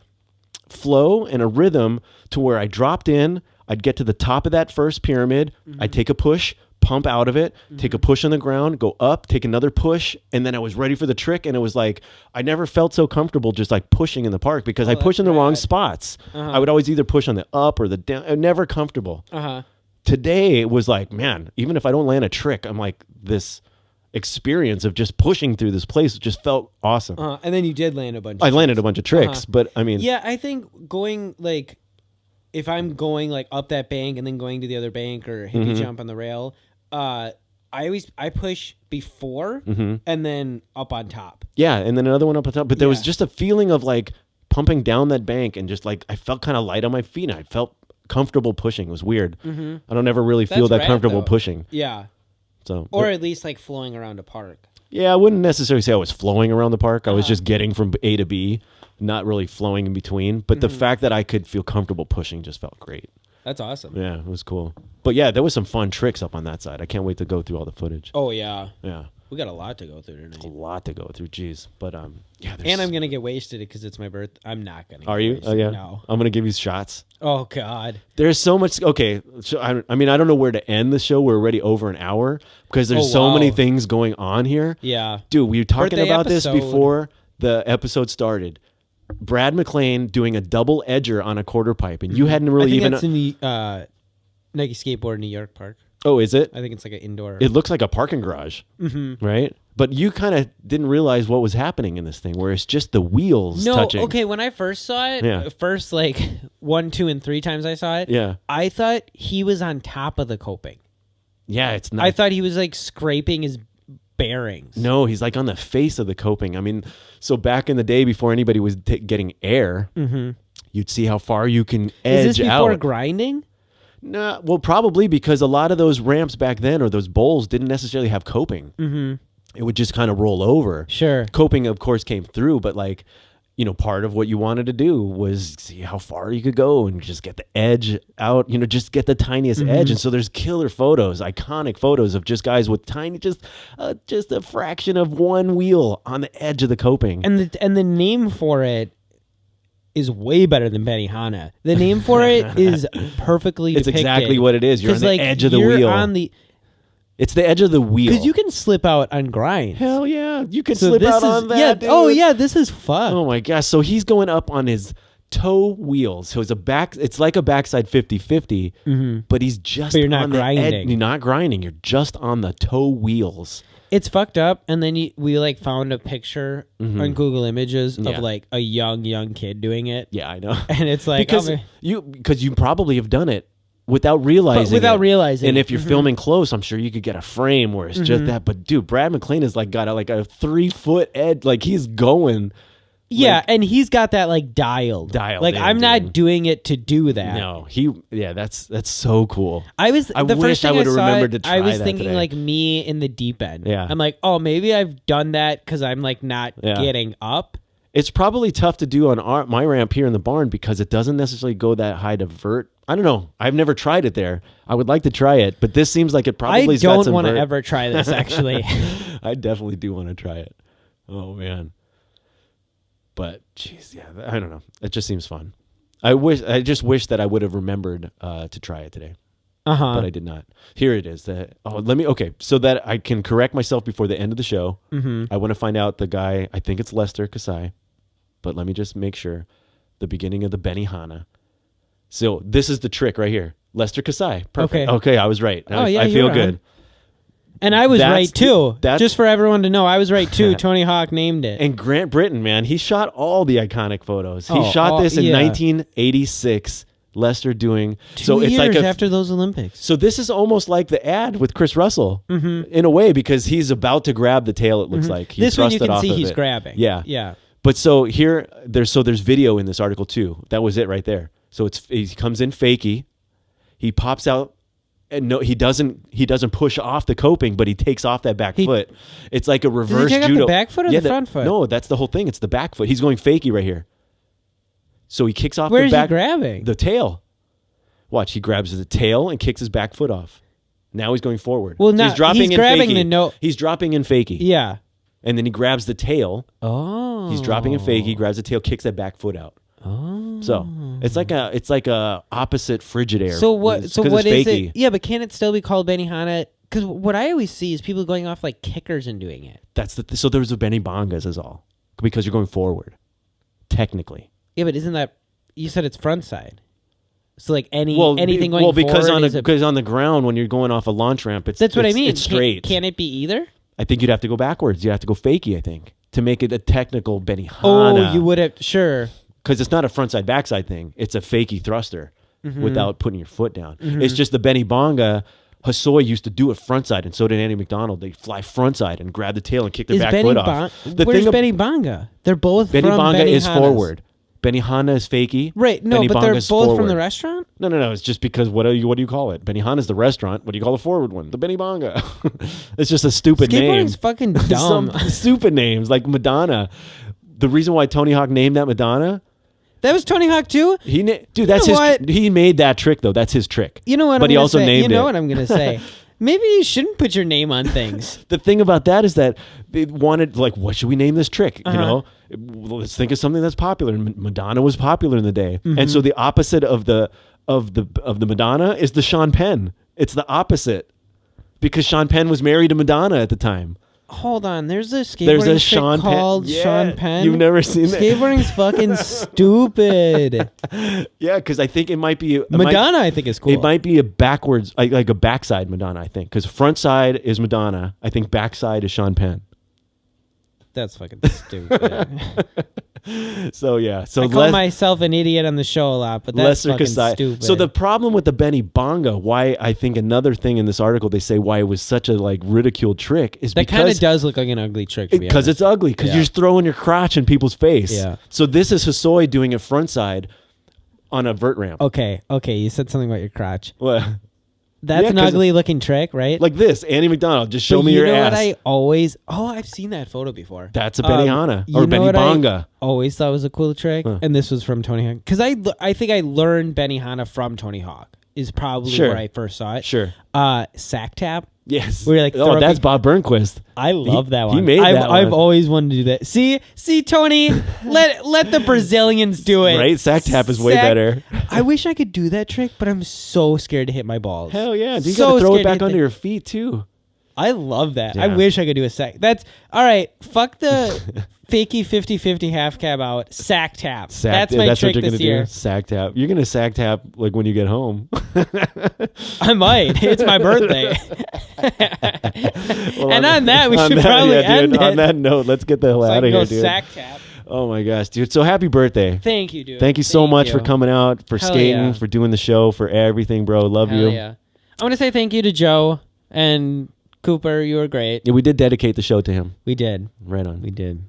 flow and a rhythm to where I dropped in, I'd get to the top of that first pyramid, I'd take a push, pump out of it, take a push on the ground, go up, take another push, and then I was ready for the trick. And it was like, I never felt so comfortable just like pushing in the park because I push in the wrong spots. I would always either push on the up or the down. Never comfortable. Today it was like, man, even if I don't land a trick, I'm like, this experience of just pushing through this place just felt awesome. And then you did land a bunch of I landed a bunch of tricks, but I mean. Yeah, I think going like if I'm going like up that bank and then going to the other bank or hippie jump on the rail, I push before and then up on top. Yeah, and then another one up on top. But there was just a feeling of like pumping down that bank and just like I felt kind of light on my feet and I felt comfortable pushing. It was weird. I don't ever really feel that comfortable pushing. Yeah. So, or at least like flowing around a park. Yeah, I wouldn't necessarily say I was flowing around the park. I was just getting from A to B, not really flowing in between. But the fact that I could feel comfortable pushing just felt great. That's awesome. Yeah, it was cool. But yeah, there was some fun tricks up on that side. I can't wait to go through all the footage. Oh, yeah. Yeah. We got a lot to go through tonight. A lot to go through, jeez. But yeah, and I'm gonna get wasted because it's my birthday. I'm not gonna. Are you? Wasted. Oh yeah. No. I'm gonna give you shots. Oh God. There's so much. Okay, so I mean, I don't know where to end the show. We're already over an hour because there's so many things going on here. Yeah. Dude, we were talking about this episode. before the episode started. Brad McClain doing a double edger on a quarter pipe, and you hadn't really even. That's in the Nike Skateboard New York Park. Oh, is it? I think it's like an indoor. It looks like a parking garage, right? But you kind of didn't realize what was happening in this thing, where it's just the wheels touching. Okay, when I first saw it, first like 1, 2, and 3 times I saw it, I thought he was on top of the coping. Yeah, it's not. I thought he was like scraping his bearings. No, he's like on the face of the coping. I mean, so back in the day before anybody was getting air, you'd see how far you can edge out. Is this before grinding? No, well, probably because a lot of those ramps back then or those bowls didn't necessarily have coping. It would just kind of roll over. Sure. Coping, of course, came through, but like, you know, part of what you wanted to do was see how far you could go and just get the edge out, you know, just get the tiniest edge. And so there's killer photos, iconic photos of just guys with tiny, just a fraction of one wheel on the edge of the coping. And the name for it is way better than benihana. The name for it is perfectly It's depicted. exactly what it is. You're on the edge of the you're wheel. It's the edge of the wheel. Because you can slip out on grinds. Hell yeah. You can slip out on that, yeah. dude. Oh yeah, this is fun. Oh my gosh. So he's going up on his toe wheels. So it's like a backside 50-50, but he's just But you're not on the grinding. edge. You're not grinding. You're just on the toe wheels. It's fucked up. And then we like found a picture on Google Images of like a young kid doing it. Yeah, I know. And it's like because you probably have done it without realizing realizing. And if you're filming close, I'm sure you could get a frame where it's just that. But dude, Brad McClain has like got a 3-foot edge. Like he's going. Yeah, like, and he's got that like dialed. Like in, I'm not doing it to do that. No, that's so cool. I wish I would have remembered to try I was that thinking today. like me in the deep end. Yeah. I'm like, oh, maybe I've done that because I'm like not getting up. It's probably tough to do on my ramp here in the barn because it doesn't necessarily go that high to vert. I don't know. I've never tried it there. I would like to try it, but this seems like it probably. I don't want to ever try this. Actually, I definitely do want to try it. Oh man. But jeez, yeah, I don't know. It just seems fun. I just wish that I would have remembered to try it today. But I did not. Here it is. So that I can correct myself before the end of the show. I want to find out the guy. I think it's Lester Kasai, but let me just make sure. The beginning of the benihana. So this is the trick right here. Lester Kasai. Perfect. Okay, I was right. I feel good. And I was right too. Just for everyone to know, I was right too. Tony Hawk named it. And Grant Britton, man, he shot all the iconic photos. He shot this in 1986. Lester doing 2 years after those Olympics. So this is almost like the ad with Chris Russell in a way because he's about to grab the tail. It looks like this one you can see he's grabbing. Yeah. But so here there's video in this article too. That was it right there. So he comes in fakie, he pops out. And no, he doesn't push off the coping, but he takes off that back foot. It's like a reverse judo. Does he take judo. off the back foot or the front foot? No, that's the whole thing. It's the back foot. He's going fakie right here. So he kicks off Where the back. Where is he grabbing? The tail. Watch, he grabs the tail and kicks his back foot off. Now he's going forward. Well, now he's grabbing the no. He's dropping in fakie. Yeah. And then he grabs the tail. Oh. He's dropping in fakie, grabs the tail, kicks that back foot out. Oh. So it's like a opposite Frigidaire. So what is it? Yeah, but can it still be called benihana? Because what I always see is people going off like kickers and doing it. So there's a benibongas is all because you're going forward, technically. Yeah, but isn't that you said it's front side? So like anything going because forward because on the ground when you're going off a launch ramp, that's what I mean. It's straight. Can it be either? I think you'd have to go backwards. You have to go fakie. I think to make it a technical benihana. Oh, you would have sure. Because it's not a front side backside thing. It's a fakie thruster. without putting your foot down. It's just the benibonga. Hosoi used to do it frontside, and so did Andy McDonald. They fly frontside and grab the tail and kick their back foot off. Where's Benibonga? They're both from Benibonga is Benihanas. Forward. Benihana is fakie. Right, no, but they're both forward. from the restaurant? No. It's just because what do you call it? Benihana is the restaurant. What do you call the forward one? The Benibonga. It's just a stupid name. Skateboarding's fucking dumb. Some stupid names like Madonna. The reason why Tony Hawk named that Madonna. That was Tony Hawk too? That's his. He made that trick though. That's his trick. You know what? But he also named it. You know what I'm gonna say? Maybe you shouldn't put your name on things. The thing about that is that they wanted, like, what should we name this trick? You know, let's think of something that's popular. And Madonna was popular in the day, and so the opposite of the Madonna is the Sean Penn. It's the opposite because Sean Penn was married to Madonna at the time. Hold on, there's a skateboarding trick called Sean Penn. You've never seen that? Skateboarding's fucking stupid. Yeah, because I think it might be Madonna. I think is cool. It might be a backwards, like a backside Madonna. I think because front side is Madonna. I think backside is Sean Penn. That's fucking stupid. So yeah, I call myself an idiot on the show a lot, but that's fucking stupid. So the problem with the benibonga, why I think another thing in this article they say why it was such a like ridiculed trick is that because kind of does look like an ugly trick. Because it's ugly. Because you're just throwing your crotch in people's face. Yeah. So this is Hosoi doing it front side on a vert ramp. Okay. You said something about your crotch. What? That's an ugly looking trick, right? Like this, Andy McDonald, just show me your ass. You know what I always... Oh, I've seen that photo before. That's a benihana or benibonga. Always thought was a cool trick, and this was from Tony Hawk. Because I think I learned benihana from Tony Hawk is probably where I first saw it. Sure. Sack tap. Yes. Where you're like, that's Bob Burnquist. I love that one. He made that one. I've always wanted to do that. See, Tony, let the Brazilians do it. Right? Sack tap is way better. I wish I could do that trick, but I'm so scared to hit my balls. Hell yeah. You got to throw it back under your feet too. I love that. Yeah. I wish I could do a sack. That's all right. Fuck the fakey 50-50 half cab out. Sack tap. That's my trick this year. Sack tap. You're gonna sack tap like when you get home. I might. It's my birthday. Well, and on that, we should probably end it. On that note, let's get the hell out of here, dude. Sack tap. Oh my gosh, dude. So happy birthday. Thank you, dude. Thank you so much for coming out, for skating, for doing the show, for everything, bro. Love you. Yeah. I want to say thank you to Joe and Cooper. You were great. Yeah, we did dedicate the show to him. We did. Right on. We did.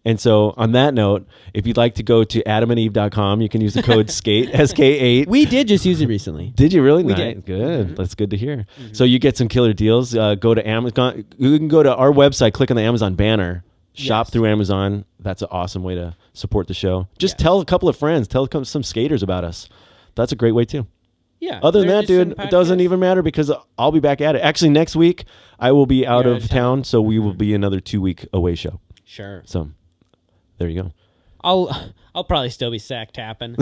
And so on that note, if you'd like to go to adamandeve.com, you can use the code SKATE, SK8. We did just use it recently. Did you really? We did. Good. Mm-hmm. That's good to hear. Mm-hmm. So you get some killer deals. Go to Amazon. You can go to our website, click on the Amazon banner, shop through Amazon. That's an awesome way to support the show. Just tell a couple of friends, tell some skaters about us. That's a great way too. Yeah. Other than that, dude, it doesn't even matter because I'll be back at it. Actually, next week I will be out of town, so we will be another 2-week away show. Sure. So there you go. I'll probably still be sack tapping.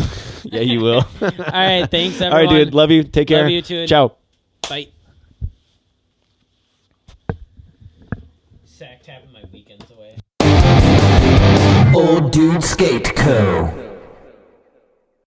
Yeah, you will. All right, thanks everyone. All right, dude. Love you. Take care. Love you too. Ciao. Bye. Sack tapping my weekends away. Old Dude Skate Co.